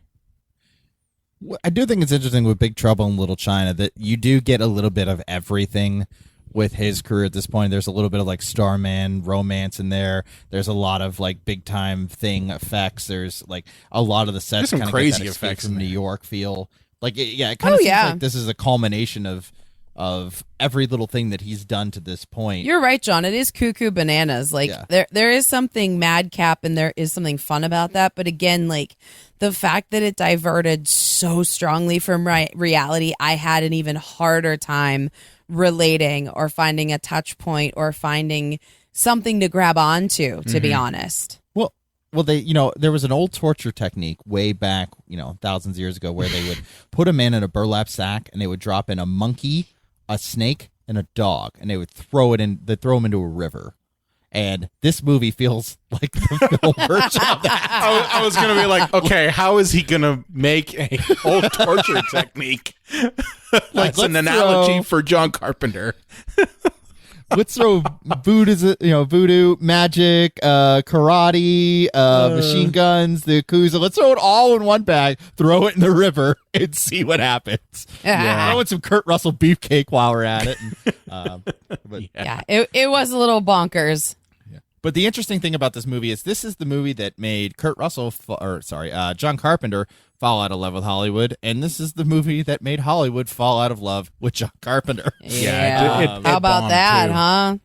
I do think it's interesting with Big Trouble in Little China that you do get a little bit of everything with his career at this point. There's a little bit of like Starman romance in there. There's a lot of like big time thing effects. There's like a lot of the sets some kind of crazy get that effects from in New there. York feel. Like it kind of seems like this is a culmination of every little thing that he's done to this point. You're right, John. It is cuckoo bananas. Like there is something madcap and there is something fun about that. But again, like the fact that it diverted so strongly from reality, I had an even harder time relating or finding a touch point or finding something to grab onto, to be honest. Well, there was an old torture technique way back, thousands of years ago where they would put a man in a burlap sack and they would drop in a monkey, a snake, and a dog, and they would throw him into a river. And this movie feels like the film version of that. I was going to be like, okay, how is he going to make a whole torture technique? Like an analogy for John Carpenter. Let's throw voodoo, magic, karate, machine guns, the Yakuza. Let's throw it all in one bag, throw it in the river, and see what happens. Throw in some Kurt Russell beefcake while we're at it. It was a little bonkers. But the interesting thing about this movie is this is the movie that made John Carpenter fall out of love with Hollywood, and this is the movie that made Hollywood fall out of love with John Carpenter. Yeah. How about that, too. huh?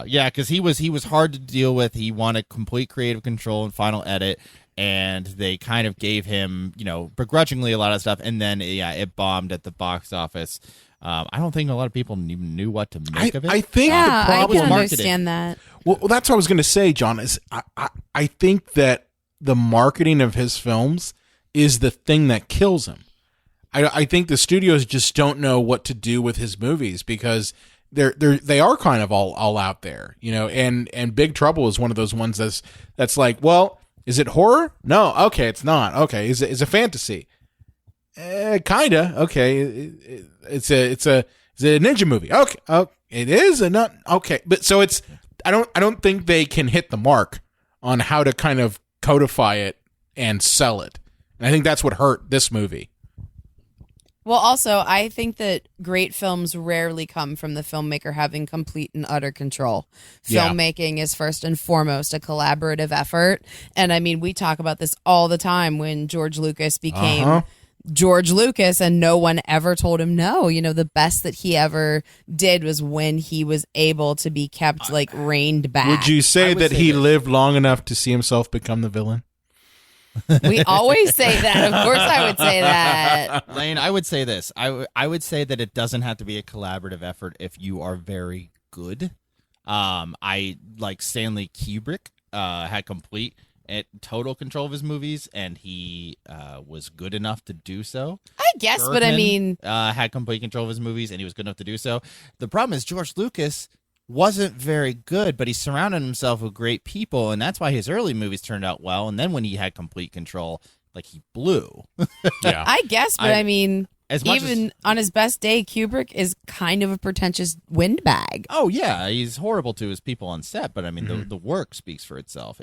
Yeah, because he was hard to deal with. He wanted complete creative control and final edit, and they kind of gave him, begrudgingly a lot of stuff, and then it bombed at the box office. I don't think a lot of people even knew what to make of it. I think the I problem can understand that. Well, that's what I was going to say, John, is I think that the marketing of his films is the thing that kills him. I think the studios just don't know what to do with his movies because they are kind of all out there, and Big Trouble is one of those ones that's like, well, is it horror? No. Okay. It's not. Okay. Is it fantasy? Kinda. Okay. Is it a ninja movie? Okay. Oh, it is a not. Okay. But so it's, I don't think they can hit the mark on how to kind of codify it and sell it. And I think that's what hurt this movie. Well, also, I think that great films rarely come from the filmmaker having complete and utter control. Filmmaking is first and foremost a collaborative effort. And I mean, we talk about this all the time when George Lucas became George Lucas and no one ever told him no. The best that he ever did was when he was able to be kept reined back. Would you say that he lived long enough to see himself become the villain? We always say that. Of course I would say that. Lane, I would say this. I would say that it doesn't have to be a collaborative effort if you are very good. I like Stanley Kubrick had complete and total control of his movies, and he was good enough to do so. I guess, but I mean... had complete control of his movies, and he was good enough to do so. The problem is George Lucas wasn't very good, but he surrounded himself with great people, and that's why his early movies turned out well. And then when he had complete control, he blew. I guess, but I mean, as much even on his best day, Kubrick is kind of a pretentious windbag. Oh yeah, he's horrible to his people on set, but I mean the work speaks for itself.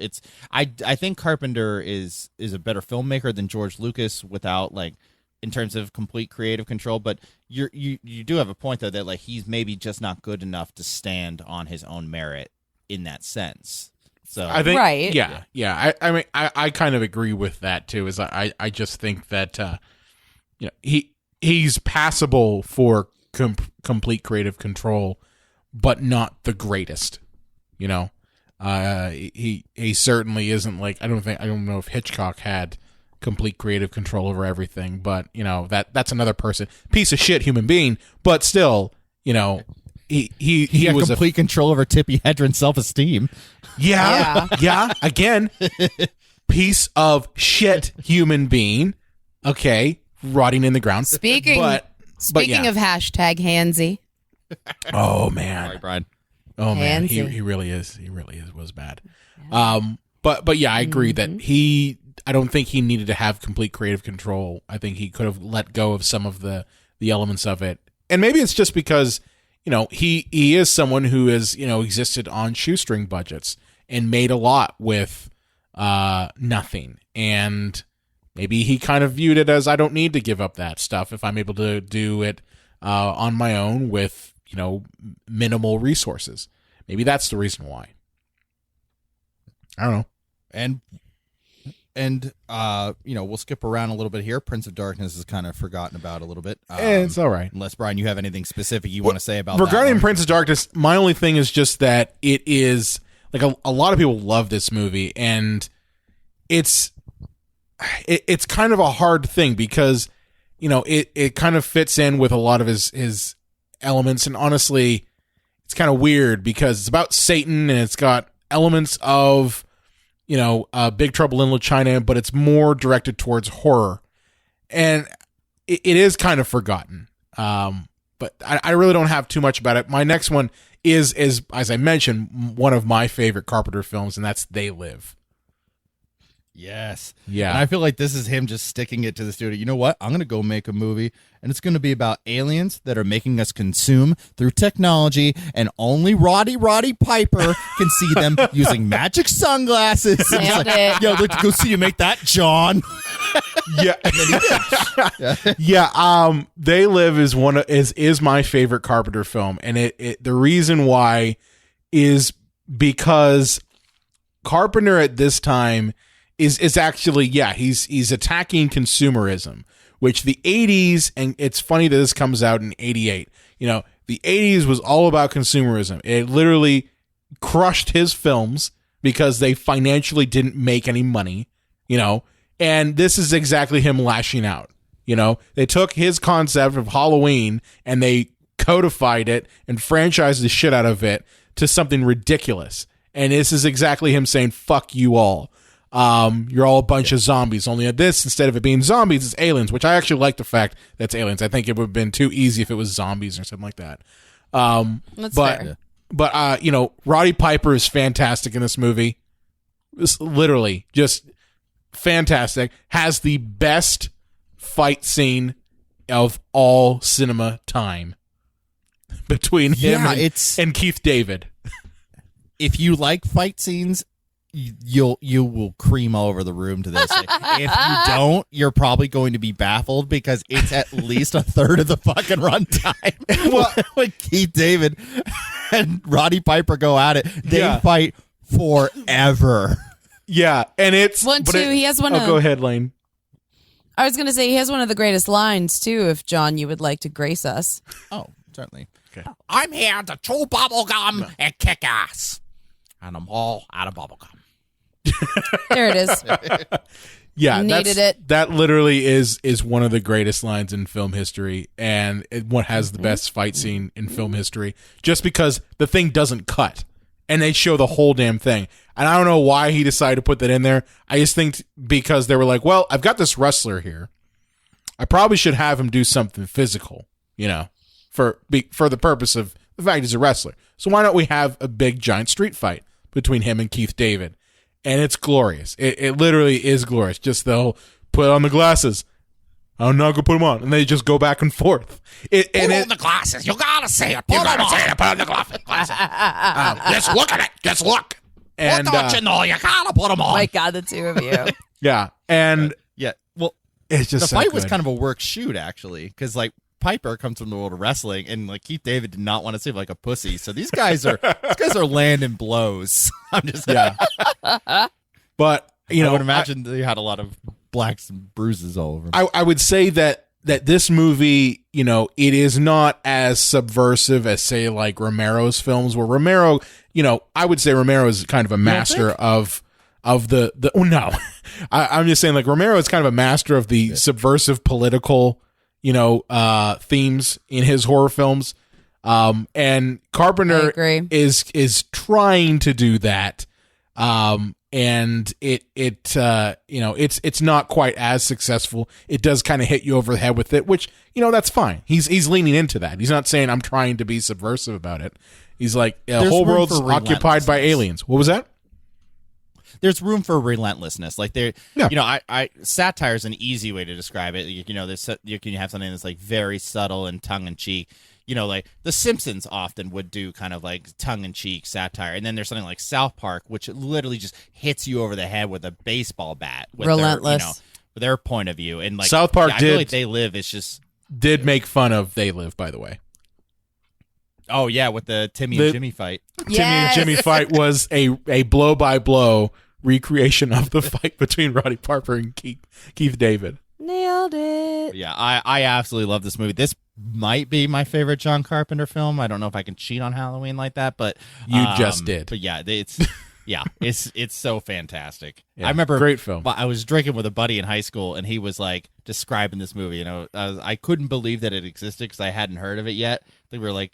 I think Carpenter is a better filmmaker than George Lucas without in terms of complete creative control, but you do have a point though that he's maybe just not good enough to stand on his own merit in that sense. So I think right. Yeah. I mean I kind of agree with that too. Is I just think that he's passable for complete creative control, but not the greatest. He certainly isn't I don't know if Hitchcock had complete creative control over everything, but that's another person, piece of shit human being, but still, he had was complete control over Tippi Hedren's self-esteem. Yeah. Again, piece of shit human being. Okay, rotting in the ground. Speaking of hashtag handsy. Oh man. Sorry, Brian. Oh man, he really is. He really was bad. But yeah, I agree that I don't think he needed to have complete creative control. I think he could have let go of some of the elements of it. And maybe it's just because, he is someone who has, existed on shoestring budgets and made a lot with nothing. And maybe he kind of viewed it as, I don't need to give up that stuff if I'm able to do it on my own with, minimal resources. Maybe that's the reason why. I don't know. And we'll skip around a little bit here. Prince of Darkness is kind of forgotten about a little bit. It's all right. Unless, Brian, you have anything specific you want to say about regarding Prince of Darkness, my only thing is just that it is a lot of people love this movie, and it's kind of a hard thing because it kind of fits in with a lot of his elements, and honestly, it's kind of weird because it's about Satan and it's got elements of Big Trouble in Little China, but it's more directed towards horror, and it is kind of forgotten. But I really don't have too much about it. My next one is as I mentioned, one of my favorite Carpenter films, and that's They Live. Yes. Yeah. And I feel like this is him just sticking it to the studio. You know what? I'm going to go make a movie, and it's going to be about aliens that are making us consume through technology, and only Roddy Piper can see them using magic sunglasses. Nailed it. Yo, let's go see you make that, John. Yeah. Yeah. They Live is my favorite Carpenter film, and the reason why is because Carpenter at this time is actually, he's attacking consumerism, which the 80s, and it's funny that this comes out in 88. The 80s was all about consumerism. It literally crushed his films because they financially didn't make any money, and this is exactly him lashing out. They took his concept of Halloween and they codified it and franchised the shit out of it to something ridiculous. And this is exactly him saying, fuck you all. You're all a bunch of zombies. Only at this, instead of it being zombies, it's aliens, which I actually like the fact that it's aliens. I think it would have been too easy if it was zombies or something like that. That's fair. But Roddy Piper is fantastic in this movie. It's literally just fantastic. Has the best fight scene of all cinema time between him and Keith David. If you like fight scenes, you will cream all over the room to this. If you don't, you're probably going to be baffled because it's at least a third of the fucking runtime. Well, when Keith David and Roddy Piper go at it, they fight forever. Yeah, and it's he has one. Go ahead, Lane. I was going to say he has one of the greatest lines too. If John, you would like to grace us. Oh, certainly. Okay. I'm here to chew bubblegum and kick ass, and I'm all out of bubblegum. There it is. Yeah, needed it. That literally is one of the greatest lines in film history, and what has the best fight scene in film history, just because the thing doesn't cut, and they show the whole damn thing. And I don't know why he decided to put that in there. I just think because they were like, well, I've got this wrestler here. I probably should have him do something physical, for the purpose of the fact he's a wrestler. So why don't we have a big giant street fight between him and Keith David? And it's glorious. It literally is glorious. Just they'll put on the glasses. I'm not gonna put them on, and they just go back and forth. Put on the glasses. You gotta say it. Put on the glasses. Just look at it. Just look. And don't you know you gotta put them on? Oh my God, the two of you. yeah, and yeah. Well, it's just the so fight good. was kind of a work shoot actually, because like Piper comes from the world of wrestling, and like Keith David did not want to seem like a pussy. So these guys are landing blows. I'm just But I would imagine they had a lot of blacks and bruises all over them. I would say that this movie, it is not as subversive as, say, like Romero's films, where Romero, I would say Romero is kind of a master of the oh no. I'm just saying, like, Romero is kind of a master of the subversive political, themes in his horror films. And Carpenter is trying to do that. And it's not quite as successful. It does kind of hit you over the head with it, which, that's fine. He's leaning into that. He's not saying I'm trying to be subversive about it. He's like, the whole world's occupied by aliens. What was that? There's room for relentlessness. Like satire is an easy way to describe it. You can have something that's like very subtle and tongue in cheek. Like The Simpsons often would do kind of like tongue-in-cheek satire. And then there's something like South Park, which literally just hits you over the head with a baseball bat. With Relentless. With their point of view. And like South Park I feel like They Live is just... Did make fun of They Live, by the way. Oh, yeah, with the Timmy and Jimmy fight. Yes. Timmy and Jimmy fight was a blow-by-blow recreation of the fight between Roddy Piper and Keith David. Nailed it. Yeah, I absolutely love this movie. This might be my favorite John Carpenter film. I don't know if I can cheat on Halloween like that, but you just did. But yeah, it's so fantastic. Yeah, I remember great film. I was drinking with a buddy in high school, and he was like describing this movie. I couldn't believe that it existed because I hadn't heard of it yet. I think we were like,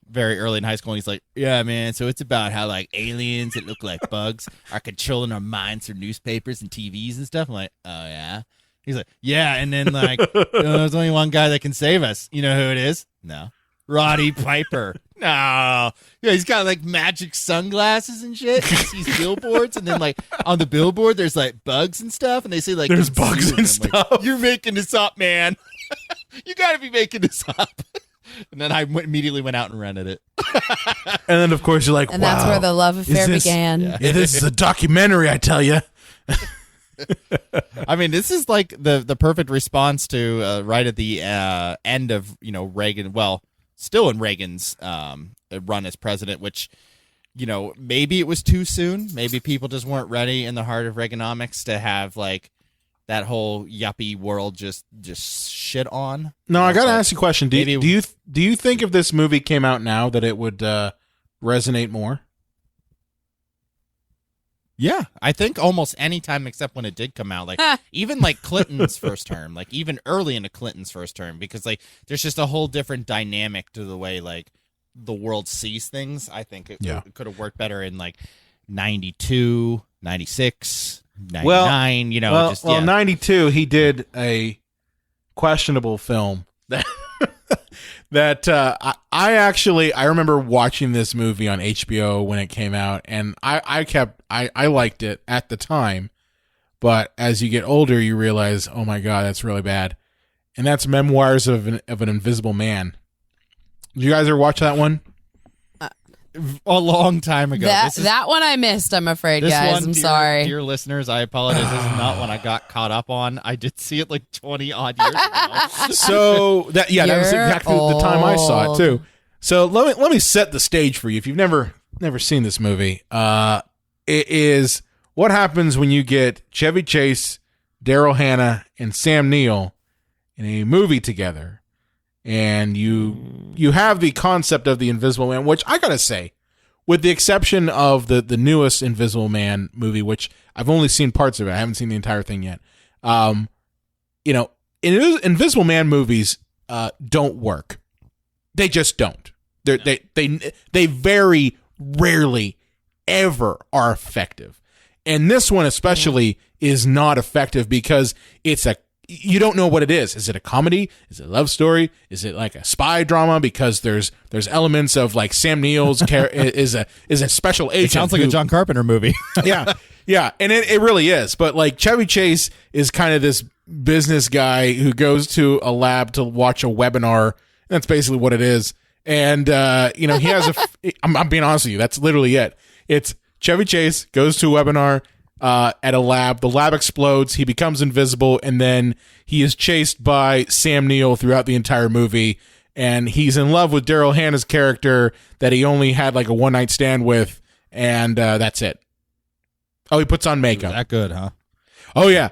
very early in high school, and he's like, "Yeah, man. So it's about how like aliens that look like bugs are controlling our minds through newspapers and TVs and stuff." I'm like, "Oh yeah." He's like, yeah, and then like, there's only one guy that can save us. You know who it is? No, Roddy Piper. No, yeah, he's got like magic sunglasses and shit. He sees billboards, and then like on the billboard, there's like bugs and stuff, and they say like, there's bugs and stuff. Like, you're making this up, man. You got to be making this up. And then I immediately went out and rented it. And then of course you're like, and wow, that's where the love affair began. Yeah, this is a documentary, I tell you. I mean, this is like the perfect response to right at the end of Reagan. Well, still in Reagan's run as president, which maybe it was too soon. Maybe people just weren't ready in the heart of Reaganomics to have like that whole yuppie world just shit on. No, I gotta ask you a question. Do you think if this movie came out now that it would resonate more? Yeah, I think almost any time except when it did come out. Like even like Clinton's first term, like even early into Clinton's first term, because like there's just a whole different dynamic to the way like the world sees things. I think it could have worked better in like 92, 96, 99, Well, 92 he did a questionable film that I remember watching this movie on HBO when it came out, and I liked it at the time, but as you get older you realize, oh my god, that's really bad. And that's Memoirs of an Invisible Man. Did you guys ever watch that one? A long time ago. That one I missed, I'm afraid, guys. I'm sorry. Dear listeners, I apologize. This is not one I got caught up on. I did see it like 20 odd years ago. So that was exactly the time I saw it too. So let me set the stage for you. If you've never seen this movie, it is what happens when you get Chevy Chase, Daryl Hannah, and Sam Neill in a movie together. And you have the concept of the Invisible Man, which I gotta say, with the exception of the newest Invisible Man movie, which I've only seen parts of it, I haven't seen the entire thing yet. Invisible Man movies don't work. They just don't. They very rarely ever are effective, and this one especially is not effective because you don't know what it is. Is it a comedy? Is it a love story? Is it like a spy drama? Because there's elements of like Sam Neill's is a special agent. It sounds like a John Carpenter movie. yeah, and it really is. But like Chevy Chase is kind of this business guy who goes to a lab to watch a webinar. That's basically what it is. And, he has I'm being honest with you. That's literally it. It's Chevy Chase goes to a webinar at a lab. The lab explodes. He becomes invisible. And then he is chased by Sam Neill throughout the entire movie. And he's in love with Daryl Hannah's character that he only had like a one-night stand with. And that's it. Oh, he puts on makeup. That good, huh? Oh, yeah.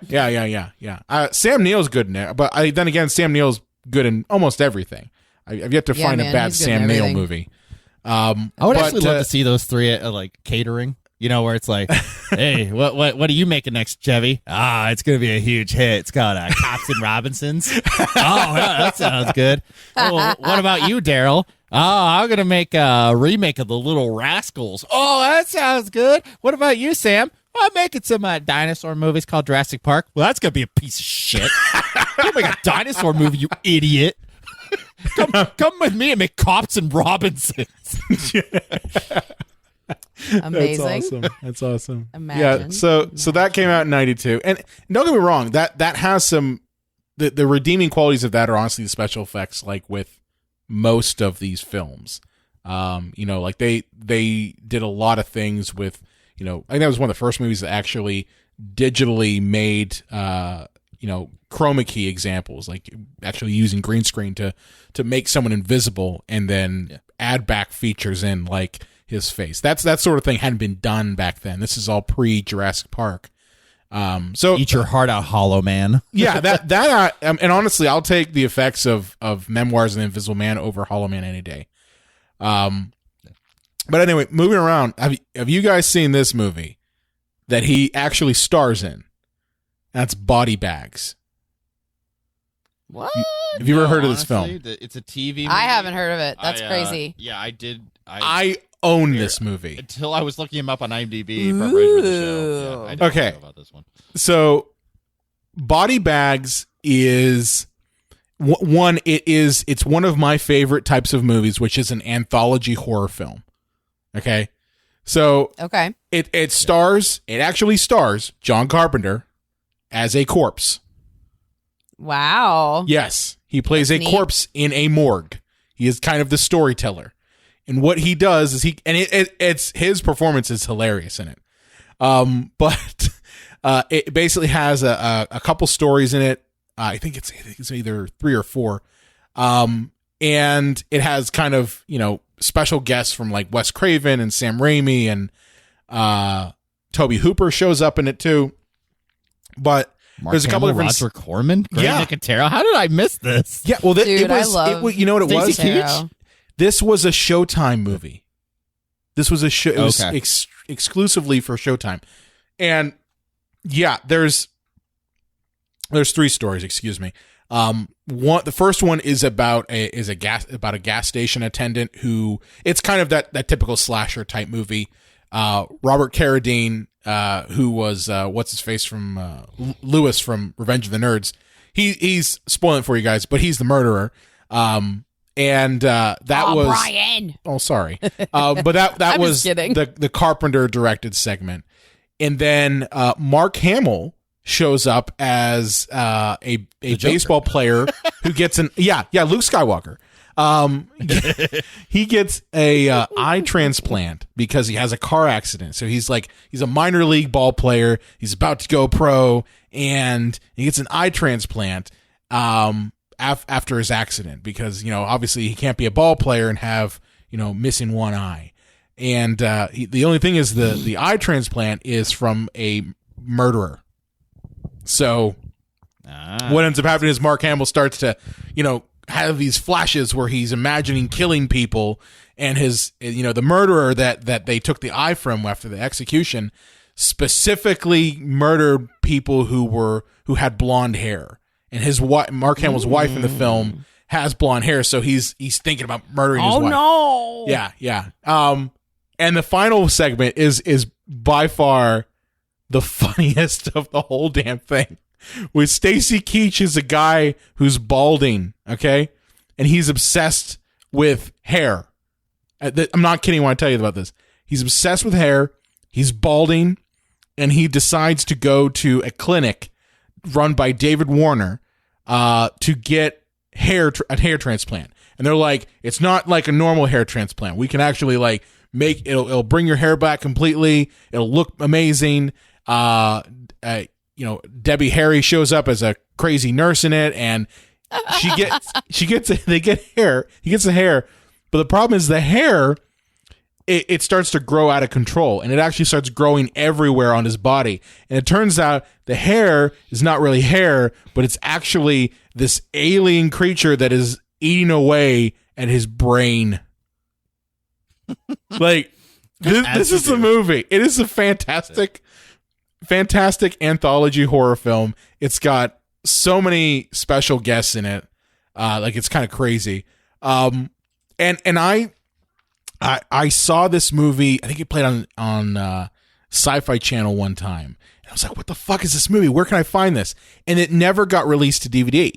Sam Neill's good in there. But then again, Sam Neill's good in almost everything. I've yet to find a bad Sam Neill movie. I would actually love to see those three at like catering, where it's like, hey, what are you making next, Chevy? It's going to be a huge hit. It's called Cops and Robinsons. That sounds good. Well, what about you, Daryl? I'm going to make a remake of The Little Rascals. Oh, that sounds good. What about you, Sam? I'm making some dinosaur movies called Jurassic Park. Well, that's going to be a piece of shit. Don't make a dinosaur movie, you idiot. Come with me and make Cops and Robinsons. Amazing. That's awesome. Imagine. Yeah. So that came out in 92, and don't get me wrong, that has some the redeeming qualities of that are honestly the special effects, like with most of these films. Like they did a lot of things with, I think that was one of the first movies that actually digitally made chroma key examples, like actually using green screen to make someone invisible and then add back features in like his face. That sort of thing hadn't been done back then. This is all pre Jurassic Park. So eat your heart out, Hollow Man. Yeah, and honestly, I'll take the effects of Memoirs of the Invisible Man over Hollow Man any day. But anyway, moving around, have you guys seen this movie that he actually stars in? That's Body Bags. What? Have you ever heard of this honestly, film? It's a TV movie. I haven't heard of it. That's crazy. Yeah, I did. I own this movie. Until I was looking him up on IMDb for the show. Yeah, I didn't know about this one. So, Body Bags is one. It's one of my favorite types of movies, which is an anthology horror film. Okay, so it actually stars John Carpenter as a corpse. Wow. Yes, he plays a corpse in a morgue. He is kind of the storyteller. And what he does is it's his performance is hilarious in it. But it basically has a couple stories in it. I think it's either 3 or 4. And it has kind of, special guests from like Wes Craven and Sam Raimi, and Toby Hooper shows up in it too. But there's a couple of different. Roger Corman, Greg Nicotero. How did I miss this? Yeah, well, Dude, I love you know what it was? Stacey Keach? This was a Showtime movie. This was a show. It was exclusively for Showtime, and there's 3 stories. Excuse me. The first one is about a gas station attendant who, it's kind of that typical slasher type movie. Robert Carradine, who was what's his face from Lewis from Revenge of the Nerds. He's spoiling for you guys, but he's the murderer. And that was Brian. Oh, sorry. But that was the Carpenter directed segment. And then Mark Hamill shows up as a baseball player who gets Luke Skywalker. He gets a eye transplant because he has a car accident. So he's a minor league ball player. He's about to go pro, and he gets an eye transplant after his accident because, obviously he can't be a ball player and have, missing one eye. And the only thing is the eye transplant is from a murderer. So what ends up happening is Mark Hamill starts to, have these flashes where he's imagining killing people, and his, the murderer that they took the eye from after the execution specifically murdered people who had blonde hair, and his wife, Mark Hamill's wife in the film, has blonde hair, so he's thinking about murdering his wife. Oh no! Yeah. And the final segment is by far the funniest of the whole damn thing. With Stacey Keach is a guy who's balding, okay? And he's obsessed with hair. I'm not kidding when I tell you about this. He's obsessed with hair. He's balding, and he decides to go to a clinic run by David Warner to get a hair transplant. And they're like, it's not like a normal hair transplant. We can actually like make it'll bring your hair back completely. It'll look amazing. Debbie Harry shows up as a crazy nurse in it, and he gets the hair. But the problem is the hair, it starts to grow out of control, and it actually starts growing everywhere on his body. And it turns out the hair is not really hair, but it's actually this alien creature that is eating away at his brain. Like, this is the movie. It is a fantastic anthology horror film. It's got so many special guests in it. Like, it's kind of crazy. And I saw this movie. I think it played on Sci-Fi Channel one time. And I was like, what the fuck is this movie? Where can I find this? And it never got released to DVD.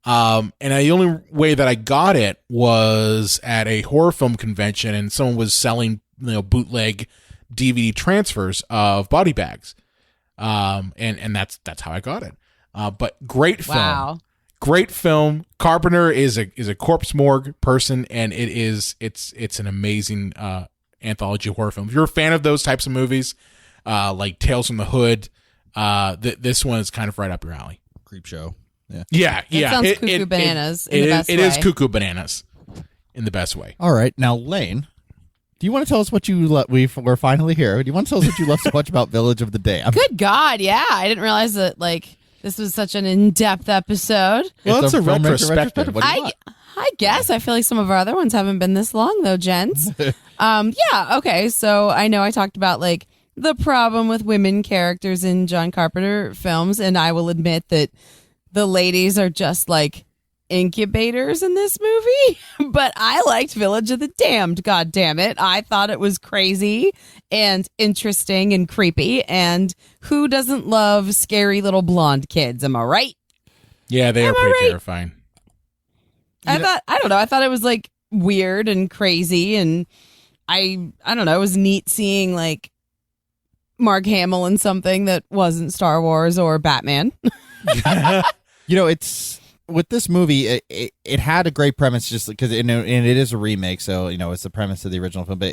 And the only way that I got it was at a horror film convention, and someone was selling, bootleg DVD transfers of body bags. And that's how I got it. But great film. Wow. Great film. Carpenter is a corpse morgue person, and it's an amazing anthology horror film. If you're a fan of those types of movies, like Tales from the Hood, this one is kind of right up your alley. Creep show. Yeah. It sounds cuckoo bananas in the best way. It is cuckoo bananas in the best way. All right, now Lane, do you want to tell us what you we're finally here? Do you want to tell us what you love so much about Village of the Damned? Good God, yeah. I didn't realize that, this was such an in-depth episode. Well, it's a Filmmaker retrospective. What do you want? I guess. I feel like some of our other ones haven't been this long, though, gents. Yeah, okay. So I know I talked about, the problem with women characters in John Carpenter films, and I will admit that the ladies are just, incubators in this movie. But I liked Village of the Damned, God damn it. I thought it was crazy and interesting and creepy, and who doesn't love scary little blonde kids? Am I right? Yeah, they are pretty terrifying. I thought it was weird and crazy, and I don't know, it was neat seeing Mark Hamill in something that wasn't Star Wars or Batman. It's with this movie, it had a great premise, just because and it is a remake, so it's the premise of the original film, but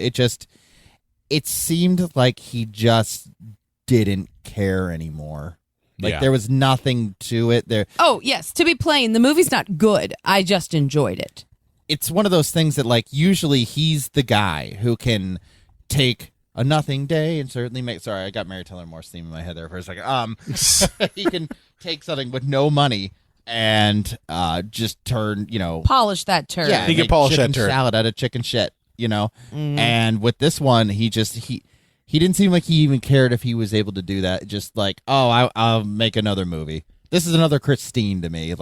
it seemed like he just didn't care anymore. There was nothing to it there. Oh yes, to be plain, the movie's not good. I just enjoyed it. It's one of those things that usually he's the guy who can take a nothing day and certainly make. Sorry, I got Mary Tyler Moore's theme in my head there for a second. He can take something with no money and just turn, polish that turd. Yeah, he can polish that turd. Salad out of chicken shit, And with this one, he didn't seem like he even cared if he was able to do that. Just I'll make another movie. This is another Christine to me.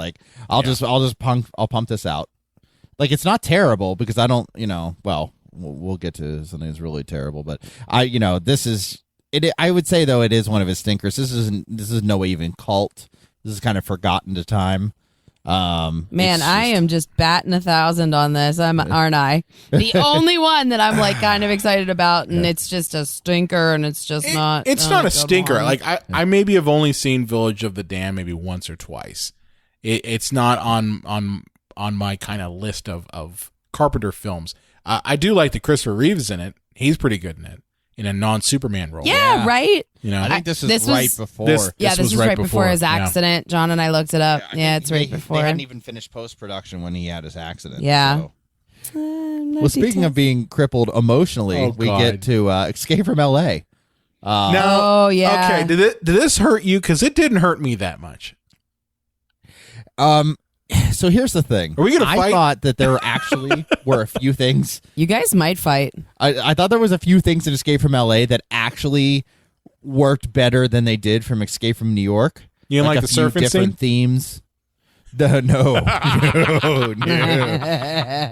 I'll pump this out. It's not terrible because I don't, we'll get to something that's really terrible, but this is it. I would say though, it is one of his stinkers. This is no way even cult. This is kind of forgotten to time. Man, I am just batting 1,000 on this, aren't I? The only one that I'm kind of excited about, and it's just a stinker, and it's just not. It's not a stinker. I maybe have only seen Village of the Damned maybe once or twice. It's not on my kind of list of Carpenter films. I do like that Christopher Reeve is in it. He's pretty good in it, in a non-Superman role. Yeah, right. I think this is right before. This was right before his accident. John and I looked it up. Yeah, it's right before. They hadn't even finished post-production when he had his accident. Yeah. So. Well, speaking of being crippled emotionally, we get to Escape from L.A. Oh, yeah. Okay, did this hurt you? Because it didn't hurt me that much. So here's the thing. Are we going to fight? I thought that there actually were a few things. You guys might fight. I thought there was a few things in Escape from L.A. that actually worked better than they did from Escape from New York. You like the surfing different scene? Themes. No.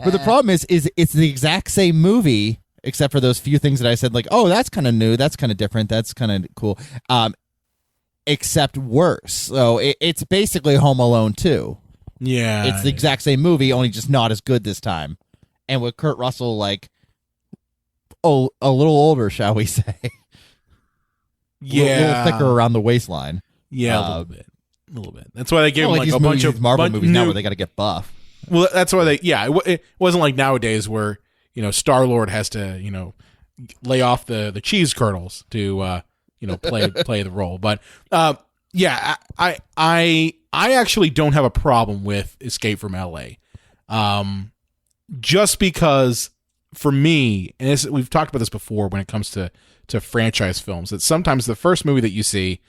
But the problem is it's the exact same movie, except for those few things that I said, oh, that's kind of new, that's kind of different, that's kind of cool. Except worse. So it's basically Home Alone 2. Yeah. It's the exact same movie, only just not as good this time. And with Kurt Russell, a little older, shall we say. Yeah. A little thicker around the waistline. Yeah, a little bit. A little bit. That's why they gave him like like these a bunch of Marvel movies now where they got to get buff. Well, that's why it wasn't like nowadays where, Star-Lord has to, lay off the cheese kernels to, play the role. But, I actually don't have a problem with Escape from LA. Just because for me, and we've talked about this before when it comes to franchise films, that sometimes the first movie that you see,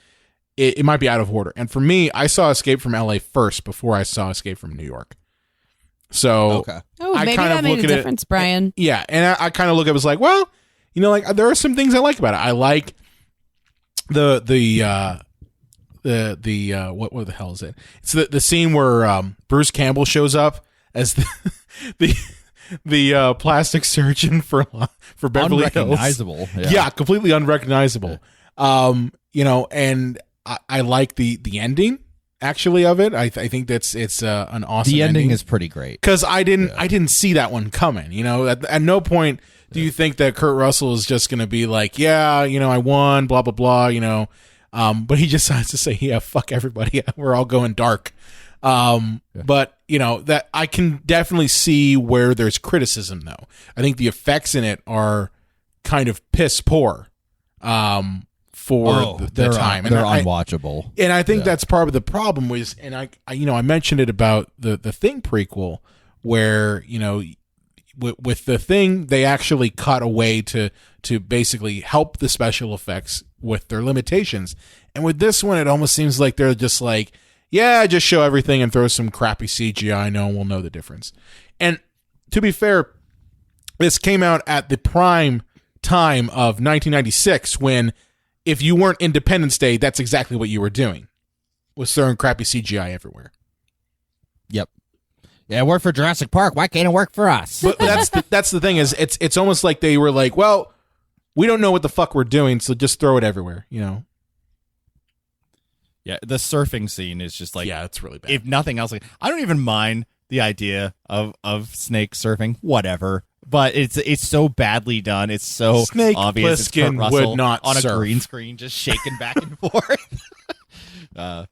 it might be out of order. And for me, I saw Escape from LA first before I saw Escape from New York. So okay. I maybe that made a difference, Brian. Yeah, and I kind of look at it as like, well, there are some things I like about it. I like the what the hell is it? It's the scene where Bruce Campbell shows up as the plastic surgeon for Beverly Hills. Unrecognizable. Yeah, completely unrecognizable. Yeah. And I like the ending actually of it. I think it's an awesome. The ending is pretty great because I didn't see that one coming. At no point do you think that Kurt Russell is just going to be like, yeah, I won, blah blah blah. But he just has to say, yeah, fuck everybody, we're all going dark. But that I can definitely see where there's criticism though. I think the effects in it are kind of piss poor. For the time, they're unwatchable, and I think that's part of the problem. Was, and I mentioned it about the Thing prequel, where with the Thing they actually cut away to basically help the special effects with their limitations, and with this one it almost seems like they're just like, yeah, just show everything and throw some crappy CGI, and we'll know the difference. And to be fair, this came out at the prime time of 1996 when, if you weren't Independence Day, that's exactly what you were doing, was throwing crappy CGI everywhere. Yep. Yeah, it worked for Jurassic Park. Why can't it work for us? But that's the thing is, it's almost like they were like, well, we don't know what the fuck we're doing, so just throw it everywhere, Yeah, the surfing scene is just like, yeah, it's really bad. If nothing else, I don't even mind the idea of Snake surfing, whatever. But it's so badly done. It's so Snake obvious. Plisken it's Kurt Russell would not on surf. A green screen, just shaking back and forth. Yeah.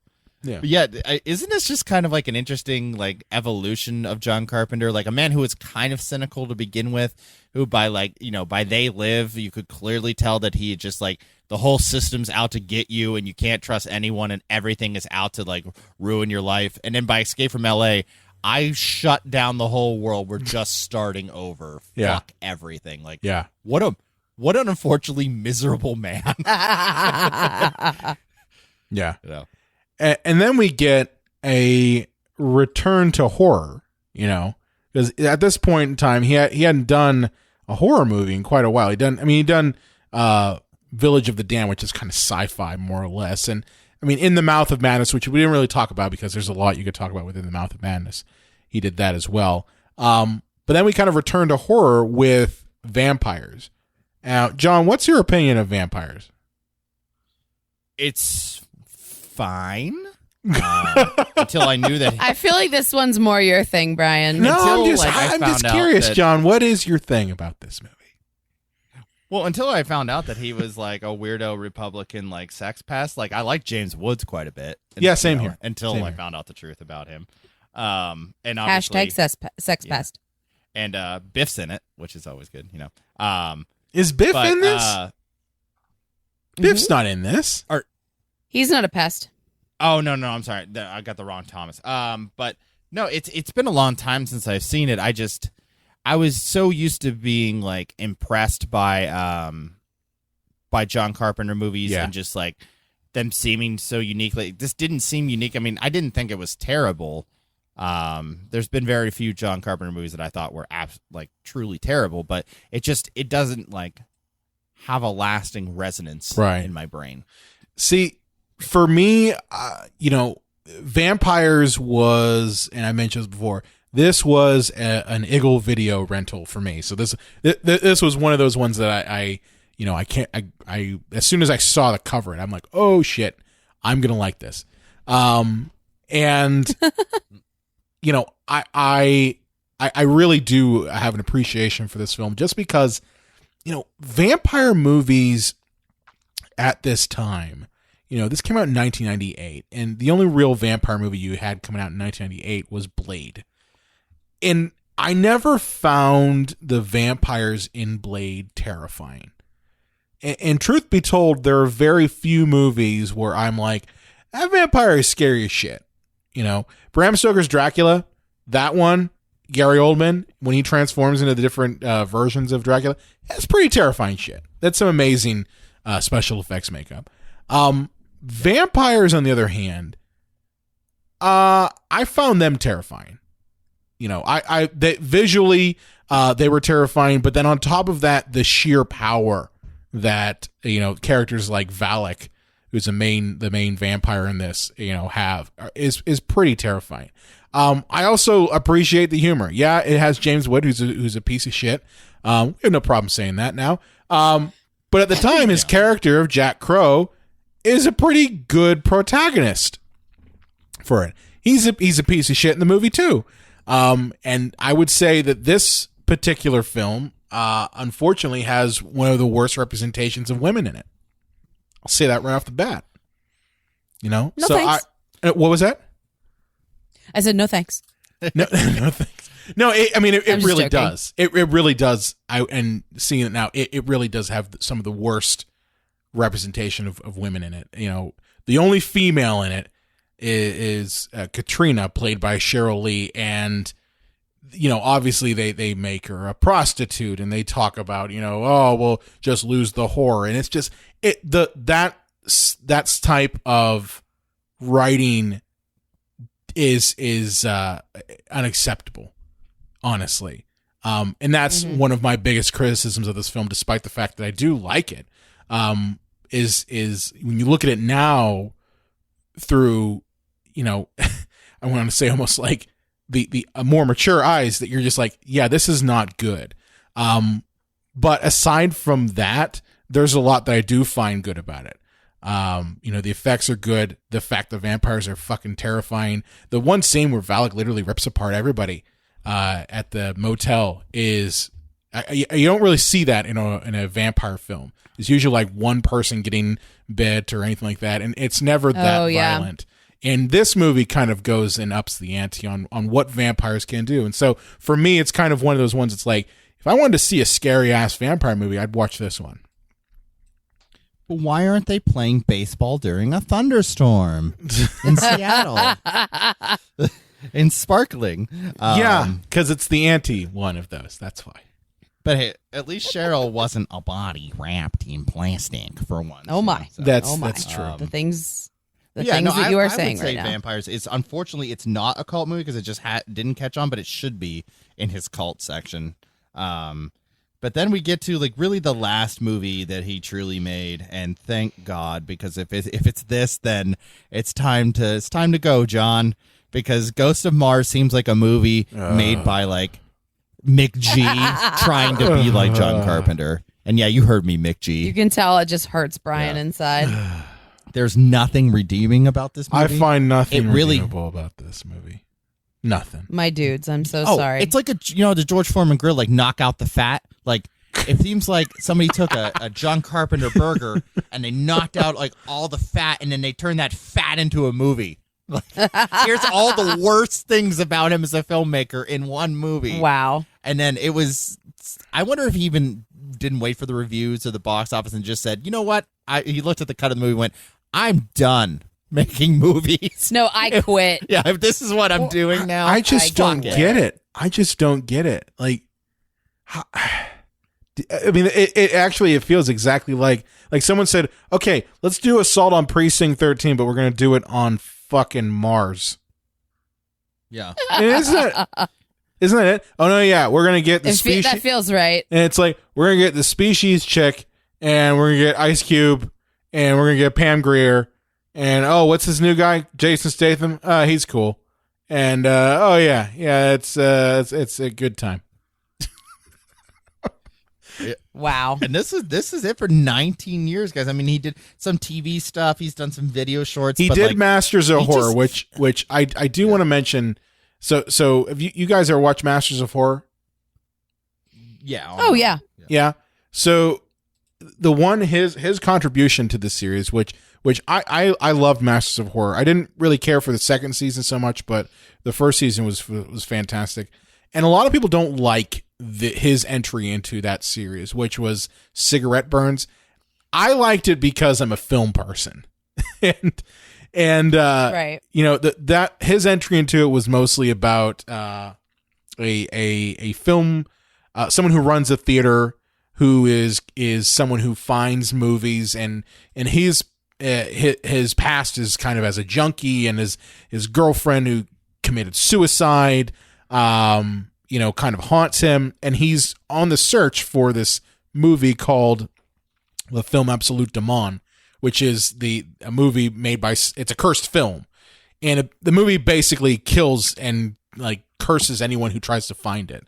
But yeah, isn't this just kind of like an interesting evolution of John Carpenter? Like a man who was kind of cynical to begin with, who by They Live, you could clearly tell that he just the whole system's out to get you and you can't trust anyone and everything is out to ruin your life. And then by Escape from LA, I shut down the whole world. We're just starting over. Yeah. Fuck everything. What an unfortunately miserable man. Yeah. And then we get a return to horror, because at this point in time, he hadn't done a horror movie in quite a while. He'd done Village of the Damned, which is kind of sci-fi more or less. And In the Mouth of Madness, which we didn't really talk about because there's a lot you could talk about within the Mouth of Madness. He did that as well. But then we kind of returned to horror with vampires. Now, John, what's your opinion of vampires? It's fine. Until I knew that. I feel like this one's more your thing, Brian. No, I'm just curious, John. What is your thing about this movie? Well, until I found out that he was a weirdo Republican sex pest. I like James Woods quite a bit. Yeah, same here. Until I found out the truth about him. And obviously, #sex pest. And Biff's in it, which is always good, Is Biff in this? Biff's not in this. He's not a pest. Oh no, I'm sorry. I got the wrong Thomas. But no, it's been a long time since I've seen it. I was so used to being impressed by John Carpenter movies and just them seeming so unique. This didn't seem unique. I didn't think it was terrible. There's been very few John Carpenter movies that I thought were truly terrible, but it doesn't have a lasting resonance in my brain. See, for me, Vampires was, and I mentioned this before, this was an Eagle video rental for me. So this was one of those ones that I as soon as I saw the cover, I'm like, oh shit, I'm gonna like this. And I really do have an appreciation for this film just because, vampire movies at this time, this came out in 1998, and the only real vampire movie you had coming out in 1998 was Blade. And I never found the vampires in Blade terrifying. And truth be told, there are very few movies where I'm like, that vampire is scary as shit. Bram Stoker's Dracula, that one, Gary Oldman, when he transforms into the different versions of Dracula, that's pretty terrifying shit. That's some amazing special effects makeup. Vampires, on the other hand, I found them terrifying. Visually, they were terrifying, but then on top of that, the sheer power that, characters like Valak, who's the main vampire in this, have is pretty terrifying. I also appreciate the humor. Yeah, it has James Wood, who's a piece of shit. We have no problem saying that now. But at the time, his character of Jack Crow is a pretty good protagonist for it. He's a piece of shit in the movie too. And I would say that this particular film, unfortunately, has one of the worst representations of women in it. I'll say that right off the bat. No thanks. What was that? I said no thanks. No thanks. No, it really joking. does. It really does. And seeing it now, it really does have some of the worst representation of women in it. The only female in it is Katrina, played by Cheryl Lee, and obviously they make her a prostitute, and they talk about just lose the whore, and it's just that type of writing is unacceptable, honestly. And that's one of my biggest criticisms of this film, despite the fact that I do like it. Is when you look at it now through, I want to say almost like the more mature eyes, that you're just like, yeah, this is not good. But aside from that, there's a lot that I do find good about it. The effects are good. The fact the vampires are fucking terrifying. The one scene where Valak literally rips apart everybody at the motel is, you don't really see that in a vampire film. It's usually like one person getting bit or anything like that, and it's never that violent. And this movie kind of goes and ups the ante on what vampires can do. And so for me, it's kind of one of those ones. It's like, if I wanted to see a scary ass vampire movie, I'd watch this one. But why aren't they playing baseball during a thunderstorm in Seattle? In Sparkling. Yeah, because it's the anti one of those. That's why. But hey, at least Cheryl wasn't a body wrapped in plastic for once. Oh my. So. That's true. The things that you are saying right now. Vampires. Unfortunately, it's not a cult movie because it just didn't catch on, but it should be in his cult section. But then we get to really the last movie that he truly made, and thank God, because if it's this, then it's time to go, John, because Ghost of Mars seems like a movie made by Mick G trying to be like John Carpenter. And yeah, you heard me, Mick G. You can tell it just hurts Brian inside. There's nothing redeeming about this movie. I find nothing redeemable about this movie. Nothing. My dudes, I'm so sorry. It's like the George Foreman grill, knock out the fat. It seems like somebody took a John Carpenter burger and they knocked out all the fat, and then they turned that fat into a movie. Here's all the worst things about him as a filmmaker in one movie. Wow. And then it was, I wonder if he even didn't wait for the reviews or the box office and just said, you know what? He looked at the cut of the movie and went, I'm done making movies. No, I quit. Yeah, if this is what I'm doing now. I just don't get it. I just don't get it. It actually feels exactly like someone said, okay, let's do Assault on Precinct 13, but we're going to do it on fucking Mars. Yeah. Isn't it? Oh, no, yeah. We're going to get the species. That feels right. And it's like, we're going to get the species chick, and we're going to get Ice Cube, and we're going to get Pam Grier, and, what's this new guy? Jason Statham? He's cool. And, it's a good time. Wow. And this is it for 19 years, guys. I mean, he did some TV stuff. He's done some video shorts. He did Masters of Horror, which I do want to mention. So if you guys ever watch Masters of Horror? Yeah. Oh, yeah. Yeah. So the one his contribution to the series, which I loved Masters of Horror. I didn't really care for the second season so much, but the first season was fantastic. And a lot of people don't like his entry into that series, which was cigarette burns. I liked it because I'm a film person, and right. That his entry into it was mostly about a film, someone who runs a theater, who is someone who finds movies, and his past is kind of as a junkie, and his girlfriend who committed suicide, kind of haunts him, and he's on the search for this movie called the film Absolute Demon, which is a movie made by, it's a cursed film, and the movie basically kills and like curses anyone who tries to find it.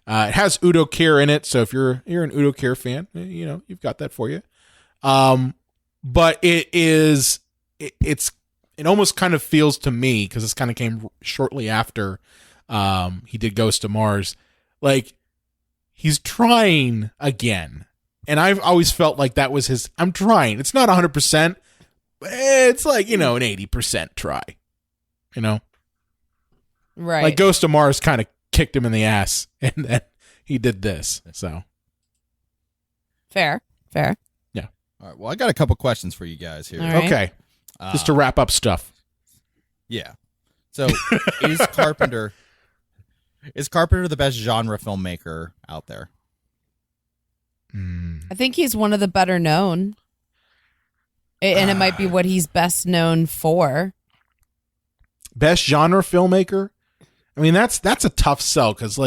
It has Udo Kier in it, so if you're an Udo Kier fan, you've got that for you. But it almost kind of feels to me, because this kind of came shortly after he did Ghost of Mars, like he's trying again. And I've always felt like that was his, I'm trying. It's not 100%, but it's like, an 80% try, Right. Like Ghost of Mars kind of kicked him in the ass, and then he did this. So Fair. All right. Well, I got a couple questions for you guys here. All right. Okay. Just to wrap up stuff. Yeah. So is Carpenter the best genre filmmaker out there? I think he's one of the better known. And it might be what he's best known for. Best genre filmmaker? I mean, that's a tough sell, because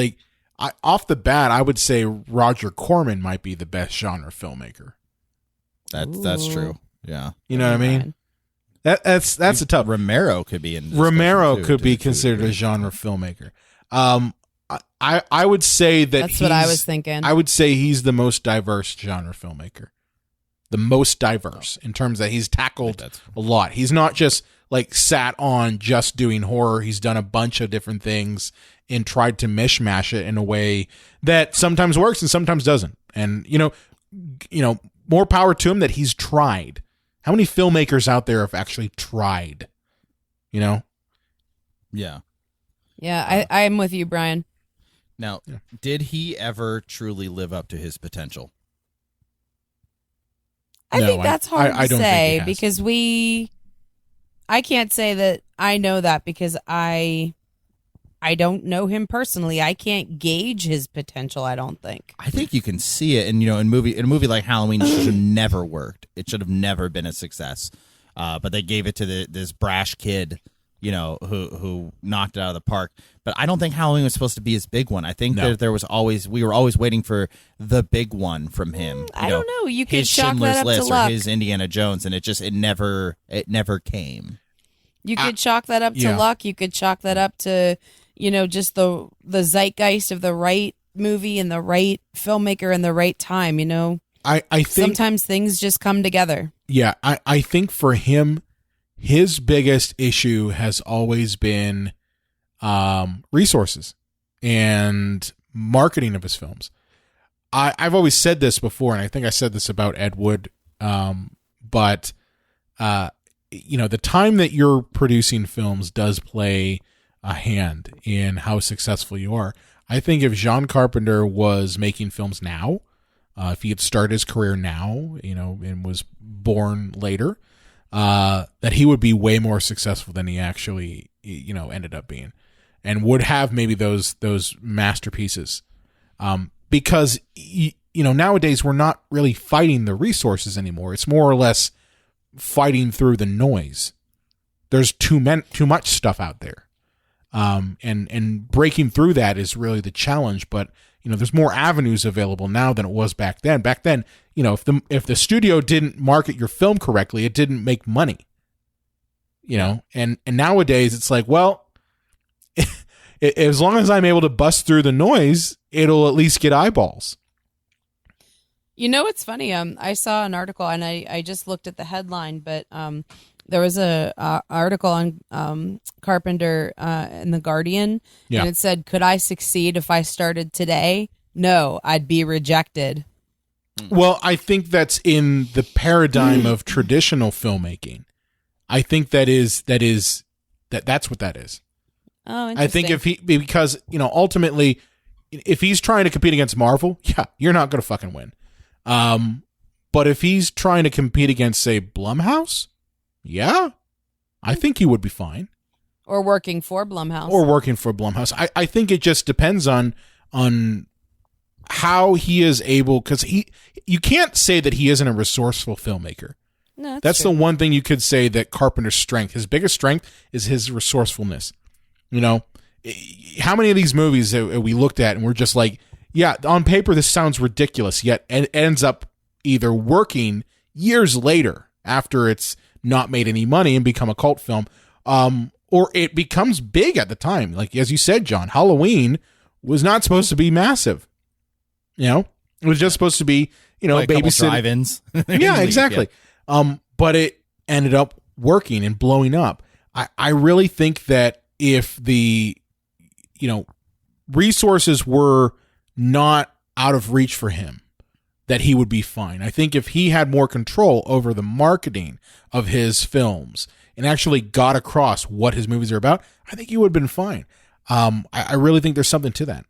off the bat, I would say Roger Corman might be the best genre filmmaker. That's true. Yeah. You know what I mean? That's a tough. Romero could be in. Romero could be considered a genre filmmaker. I would say that's what I was thinking. I would say he's the most diverse genre filmmaker. The most diverse in terms that he's tackled a lot. He's not just like sat on just doing horror. He's done a bunch of different things and tried to mishmash it in a way that sometimes works and sometimes doesn't. And more power to him that he's tried. How many filmmakers out there have actually tried? Yeah. Yeah, I'm with you, Brian. Now, did he ever truly live up to his potential? I think that's hard I to don't say, think he has. because I can't say that I know that, because I don't know him personally. I can't gauge his potential, I don't think. I think you can see it, and in a movie like Halloween, it should have never worked. It should have never been a success. But they gave it to this brash kid, who knocked it out of the park. But I don't think Halloween was supposed to be his big one. I think that we were always waiting for the big one from him. I don't know. You could his chalk Schindler's that up List to luck. or his Indiana Jones, and it never came. You could chalk that up to luck. You could chalk that up to, just the zeitgeist of the right movie and the right filmmaker and the right time. I think sometimes things just come together. Yeah, I think for him, his biggest issue has always been resources and marketing of his films. I've always said this before, and I think I said this about Ed Wood, but the time that you're producing films does play a hand in how successful you are. I think if John Carpenter was making films now, if he had started his career now, and was born later, that he would be way more successful than he actually, ended up being, and would have maybe those masterpieces. Because, nowadays we're not really fighting the resources anymore. It's more or less fighting through the noise. There's too much stuff out there. And breaking through that is really the challenge, but there's more avenues available now than it was back then. Back then, if the studio didn't market your film correctly, it didn't make money. And nowadays it's like, well, as long as I'm able to bust through the noise, it'll at least get eyeballs. It's funny. I saw an article, and I just looked at the headline, but there was a article on Carpenter in The Guardian, and it said, "Could I succeed if I started today? No, I'd be rejected." Well, I think that's in the paradigm of traditional filmmaking. I think that's what that is. Oh, interesting. I think because ultimately, if he's trying to compete against Marvel, yeah, you're not going to fucking win. But if he's trying to compete against, say, Blumhouse, yeah, I think he would be fine. Or working for Blumhouse. I think it just depends on how he is able, because you can't say that he isn't a resourceful filmmaker. No, that's the one thing you could say that Carpenter's strength, his biggest strength, is his resourcefulness. How many of these movies that we looked at and we're just like, yeah, on paper this sounds ridiculous, yet it ends up either working years later after it's not made any money and become a cult film, or it becomes big at the time. Like, as you said, John, Halloween was not supposed to be massive. It was just supposed to be, like babysitting. Drive-ins. Yeah, exactly. Yeah. But it ended up working and blowing up. I really think that if the, resources were not out of reach for him, that he would be fine. I think if he had more control over the marketing of his films and actually got across what his movies are about, I think he would have been fine. I really think there's something to that.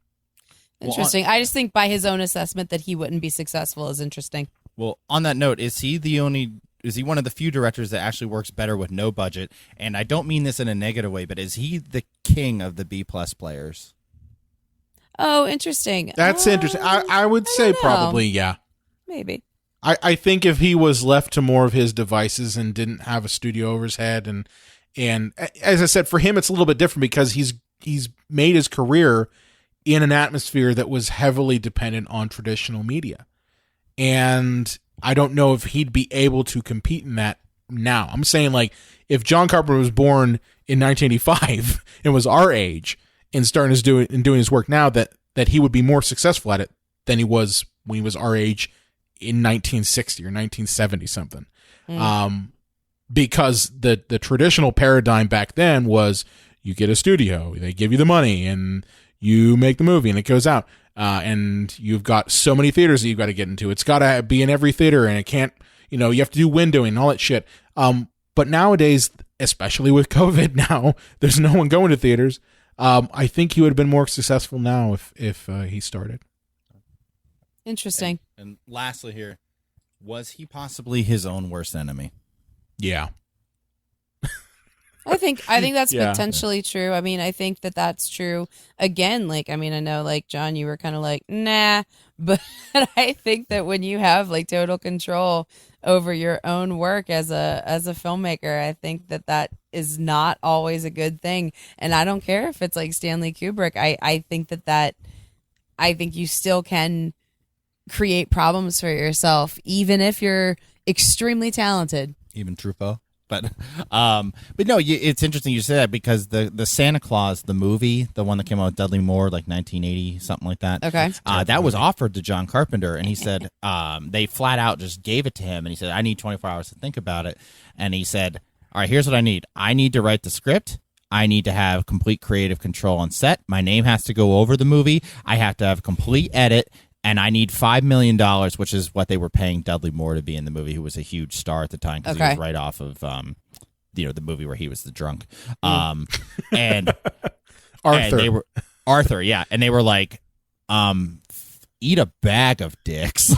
Interesting. I just think by his own assessment that he wouldn't be successful is interesting. Well, on that note, is he one of the few directors that actually works better with no budget? And I don't mean this in a negative way, but is he the king of the B+ players? Oh, interesting. That's interesting. I would say probably, yeah. Maybe. I think if he was left to more of his devices and didn't have a studio over his head, and as I said, for him it's a little bit different because he's made his career in an atmosphere that was heavily dependent on traditional media. And I don't know if he'd be able to compete in that now. I'm saying, like, if John Carpenter was born in 1985 and was our age and starting to doing his work now, that he would be more successful at it than he was when he was our age in 1960 or 1970 something. Because the traditional paradigm back then was you get a studio, they give you the money, and you make the movie and it goes out. And you've got so many theaters that you've got to get into. It's got to be in every theater, and it can't, you have to do windowing and all that shit. But nowadays, especially with COVID now, there's no one going to theaters. I think he would have been more successful now if he started. Interesting. And lastly here, was he possibly his own worst enemy? Yeah. I think that's potentially true. I mean, I think that that's true. Again, like, I mean, I know, like, John, you were kind of like, nah, but I think that when you have, like, total control over your own work as a filmmaker, I think that is not always a good thing. And I don't care if it's like Stanley Kubrick. I think I think you still can create problems for yourself, even if you're extremely talented. Even Truffaut. But no, it's interesting you say that because the Santa Claus, the movie, the one that came out with Dudley Moore, like 1980, something like that. Okay. That was offered to John Carpenter, and he said they flat out just gave it to him, and he said, I need 24 hours to think about it. And he said, all right, here's what I need. I need to write the script. I need to have complete creative control on set. My name has to go over the movie. I have to have complete edit. And I need $5 million, which is what they were paying Dudley Moore to be in the movie, who was a huge star at the time because he was right off of, the movie where he was the drunk. And Arthur. Arthur, yeah. And they were like, eat a bag of dicks.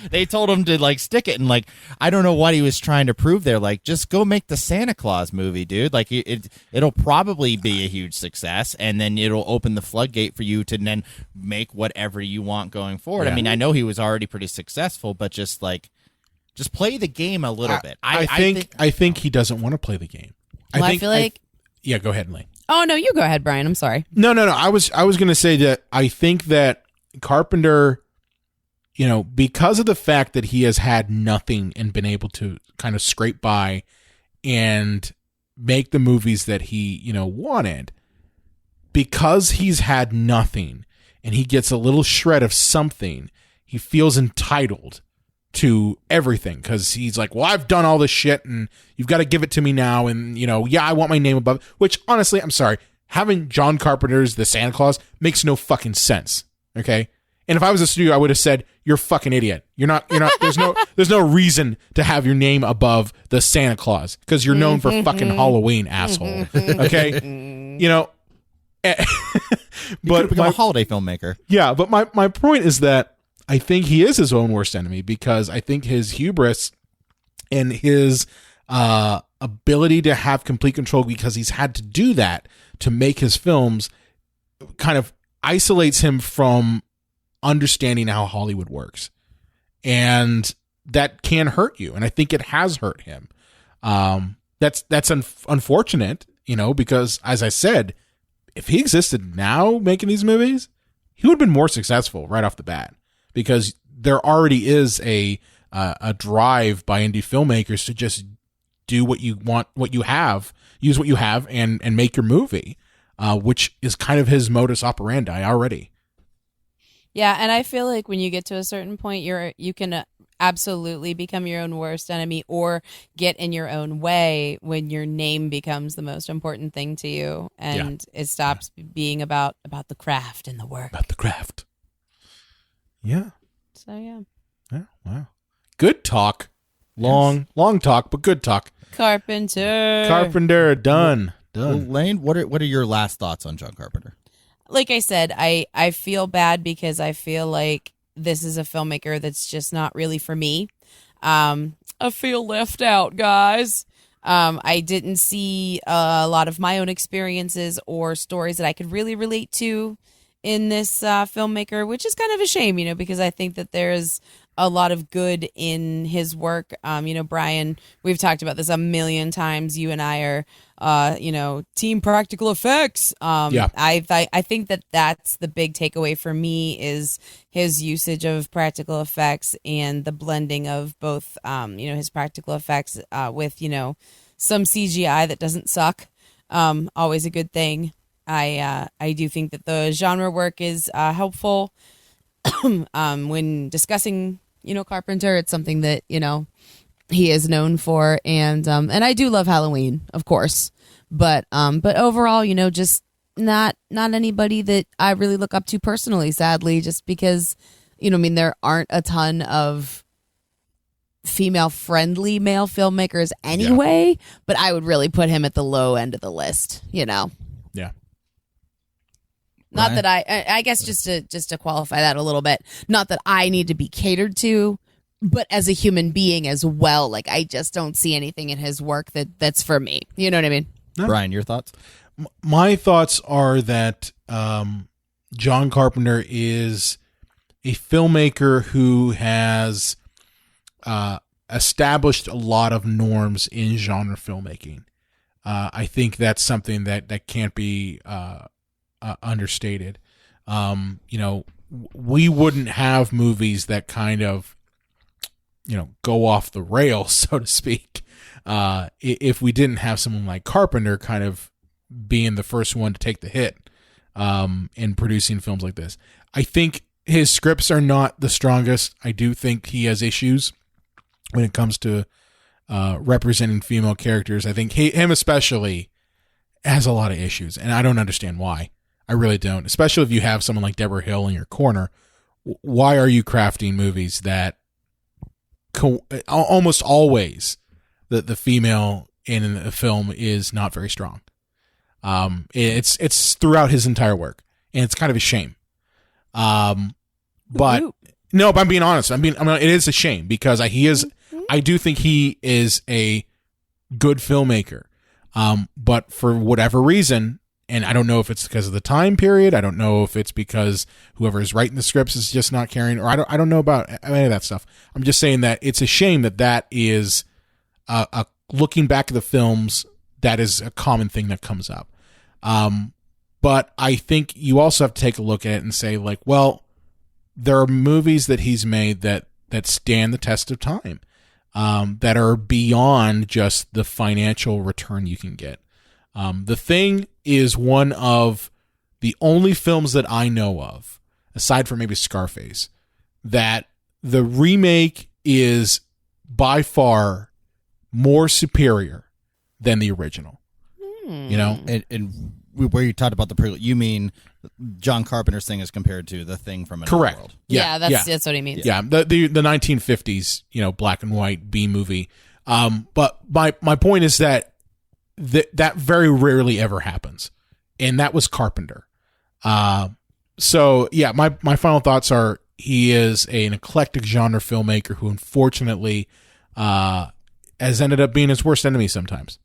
They told him to, like, stick it. And, like, I don't know what he was trying to prove there. Like, just go make the Santa Claus movie, dude. Like, it'll probably be a huge success, and then it'll open the floodgate for you to then make whatever you want going forward. Yeah. I mean, I know he was already pretty successful, but just play the game a little bit. I think he doesn't want to play the game. I feel like... yeah, go ahead, Lee. Oh, no, you go ahead, Brian. I'm sorry. No. I was going to say that I think that Carpenter, because of the fact that he has had nothing and been able to kind of scrape by and make the movies that he, wanted, because he's had nothing and he gets a little shred of something, he feels entitled to everything because he's like, well, I've done all this shit and you've got to give it to me now. And, I want my name above it, which honestly, I'm sorry, having John Carpenter's The Santa Claus makes no fucking sense. Okay. And if I was a studio, I would have said, "You're a fucking idiot. You're not. There's no reason to have your name above the Santa Claus because you're known for fucking Halloween, asshole." Okay, But could become a holiday filmmaker. Yeah, but my point is that I think he is his own worst enemy because I think his hubris and his ability to have complete control because he's had to do that to make his films kind of isolates him from understanding how Hollywood works. And that can hurt you. And I think it has hurt him. That's unfortunate, because as I said, if he existed now making these movies, he would have been more successful right off the bat because there already is a drive by indie filmmakers to just do what you want, what you have, use what you have and make your movie, which is kind of his modus operandi already. Yeah, and I feel like when you get to a certain point, you can absolutely become your own worst enemy or get in your own way when your name becomes the most important thing to you, and it stops being about the craft and the work. About the craft. Yeah. So yeah. Yeah. Wow. Good talk. Long talk, but good talk. Carpenter, done. Well, Lane, what are your last thoughts on John Carpenter? Like I said, I feel bad because I feel like this is a filmmaker that's just not really for me. I feel left out, guys. I didn't see a lot of my own experiences or stories that I could really relate to in this filmmaker, which is kind of a shame, because I think that there's a lot of good in his work. Brian, we've talked about this a million times. You and I are, team practical effects. I think that that's the big takeaway for me is his usage of practical effects and the blending of both, his practical effects with, some CGI that doesn't suck. Always a good thing. I do think that the genre work is helpful when discussing, Carpenter. It's something that, he is known for. And I do love Halloween, of course. But overall, just not anybody that I really look up to personally, sadly, just because, there aren't a ton of female-friendly male filmmakers anyway. Yeah. But I would really put him at the low end of the list, Yeah. Not that I guess just to qualify that a little bit, not that I need to be catered to, but as a human being as well. Like, I just don't see anything in his work that's for me. You know what I mean? No. Brian, your thoughts? My thoughts are that John Carpenter is a filmmaker who has established a lot of norms in genre filmmaking. I think that's something that can't be understated. We wouldn't have movies that kind of, go off the rails, so to speak, if we didn't have someone like Carpenter kind of being the first one to take the hit in producing films like this. I think his scripts are not the strongest. I do think he has issues when it comes to representing female characters. I think him especially has a lot of issues, and I don't understand why. I really don't, especially if you have someone like Deborah Hill in your corner. Why are you crafting movies that almost always the female in a film is not very strong? It's throughout his entire work, and it's kind of a shame. But I'm being honest. It is a shame because I do think he is a good filmmaker. But for whatever reason, and I don't know if it's because of the time period. I don't know if it's because whoever is writing the scripts is just not caring, or I don't know about any of that stuff. I'm just saying that it's a shame that is looking back at the films, that is a common thing that comes up. But I think you also have to take a look at it and say, like, well, there are movies that he's made that stand the test of time, that are beyond just the financial return you can get. The Thing is one of the only films that I know of, aside from maybe Scarface, that the remake is by far more superior than the original. And where you talked about the prequel, you mean John Carpenter's thing as compared to The Thing from Another Correct. World. Yeah, that's what he means. Yeah, the 1950s, black and white B movie. But my point is that that very rarely ever happens, and that was Carpenter. So yeah, my final thoughts are he is an eclectic genre filmmaker who unfortunately has ended up being his worst enemy sometimes.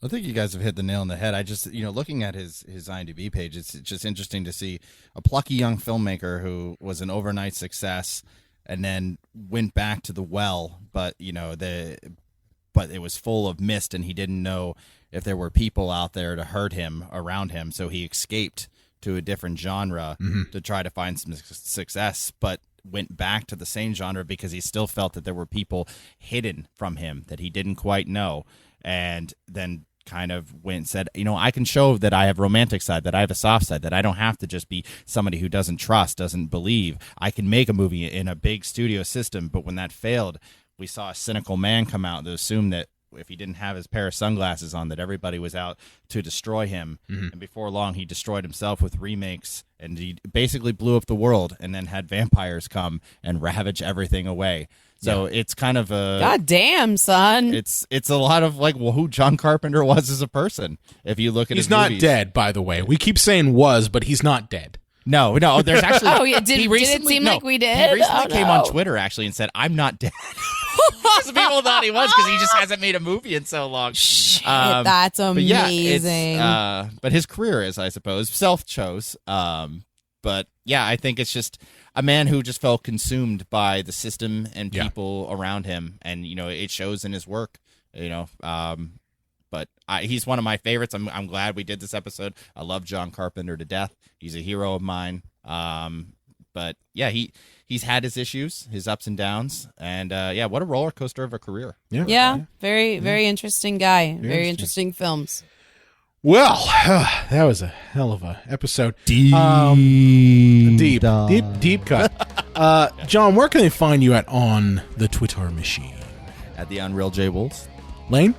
I think you guys have hit the nail on the head. I just, looking at his IMDb page, it's just interesting to see a plucky young filmmaker who was an overnight success and then went back to the well, but it was full of mist and he didn't know if there were people out there to hurt him around him, so he escaped to a different genre to try to find some success, but went back to the same genre because he still felt that there were people hidden from him that he didn't quite know, and then kind of went and said, I can show that I have a romantic side, that I have a soft side, that I don't have to just be somebody who doesn't trust, doesn't believe. I can make a movie in a big studio system. But when that failed, we saw a cynical man come out that assumed that if he didn't have his pair of sunglasses on, that everybody was out to destroy him. And before long, he destroyed himself with remakes, and he basically blew up the world and then had vampires come and ravage everything away. So it's kind of a... God damn, son. It's a lot of who John Carpenter was as a person. If you look at his movies. He's not dead, by the way. We keep saying was, but he's not dead. No, there's actually... Oh, yeah, did it seem like we did? He recently came on Twitter, actually, and said, I'm not dead. Because people thought he was, because he just hasn't made a movie in so long. Shit, that's amazing. But his career is, I suppose, self-chose. But yeah, I think it's just a man who just felt consumed by the system and people around him, and it shows in his work. But he's one of my favorites. I'm glad we did this episode. I love John Carpenter to death. He's a hero of mine. But yeah, he's had his issues, his ups and downs, and what a roller coaster of a career. Yeah, very interesting guy. Very interesting films. Well, that was a hell of a episode. Deep cut. John, where can they find you on the Twitter machine? At the Unreal J Wolves. Lane?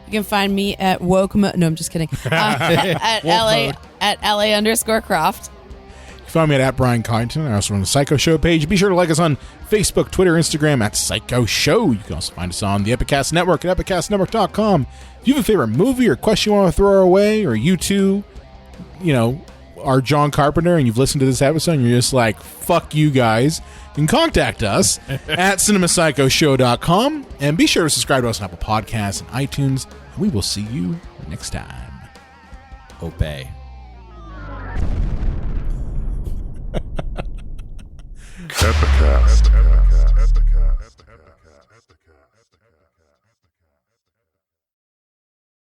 You can find me at woke. No, I'm just kidding. At LA_Croft. You can find me at Brian Connington. I also run the Psycho Show page. Be sure to like us on Facebook, Twitter, Instagram at Psycho Show. You can also find us on the Epicast Network at epicastnetwork.com. If you have a favorite movie or question you want to throw our way, or you too, are John Carpenter and you've listened to this episode and you're just like, fuck you guys, you can contact us at cinemapsychoshow.com, and be sure to subscribe to us on Apple Podcasts and iTunes, and we will see you next time. Obey. Epica.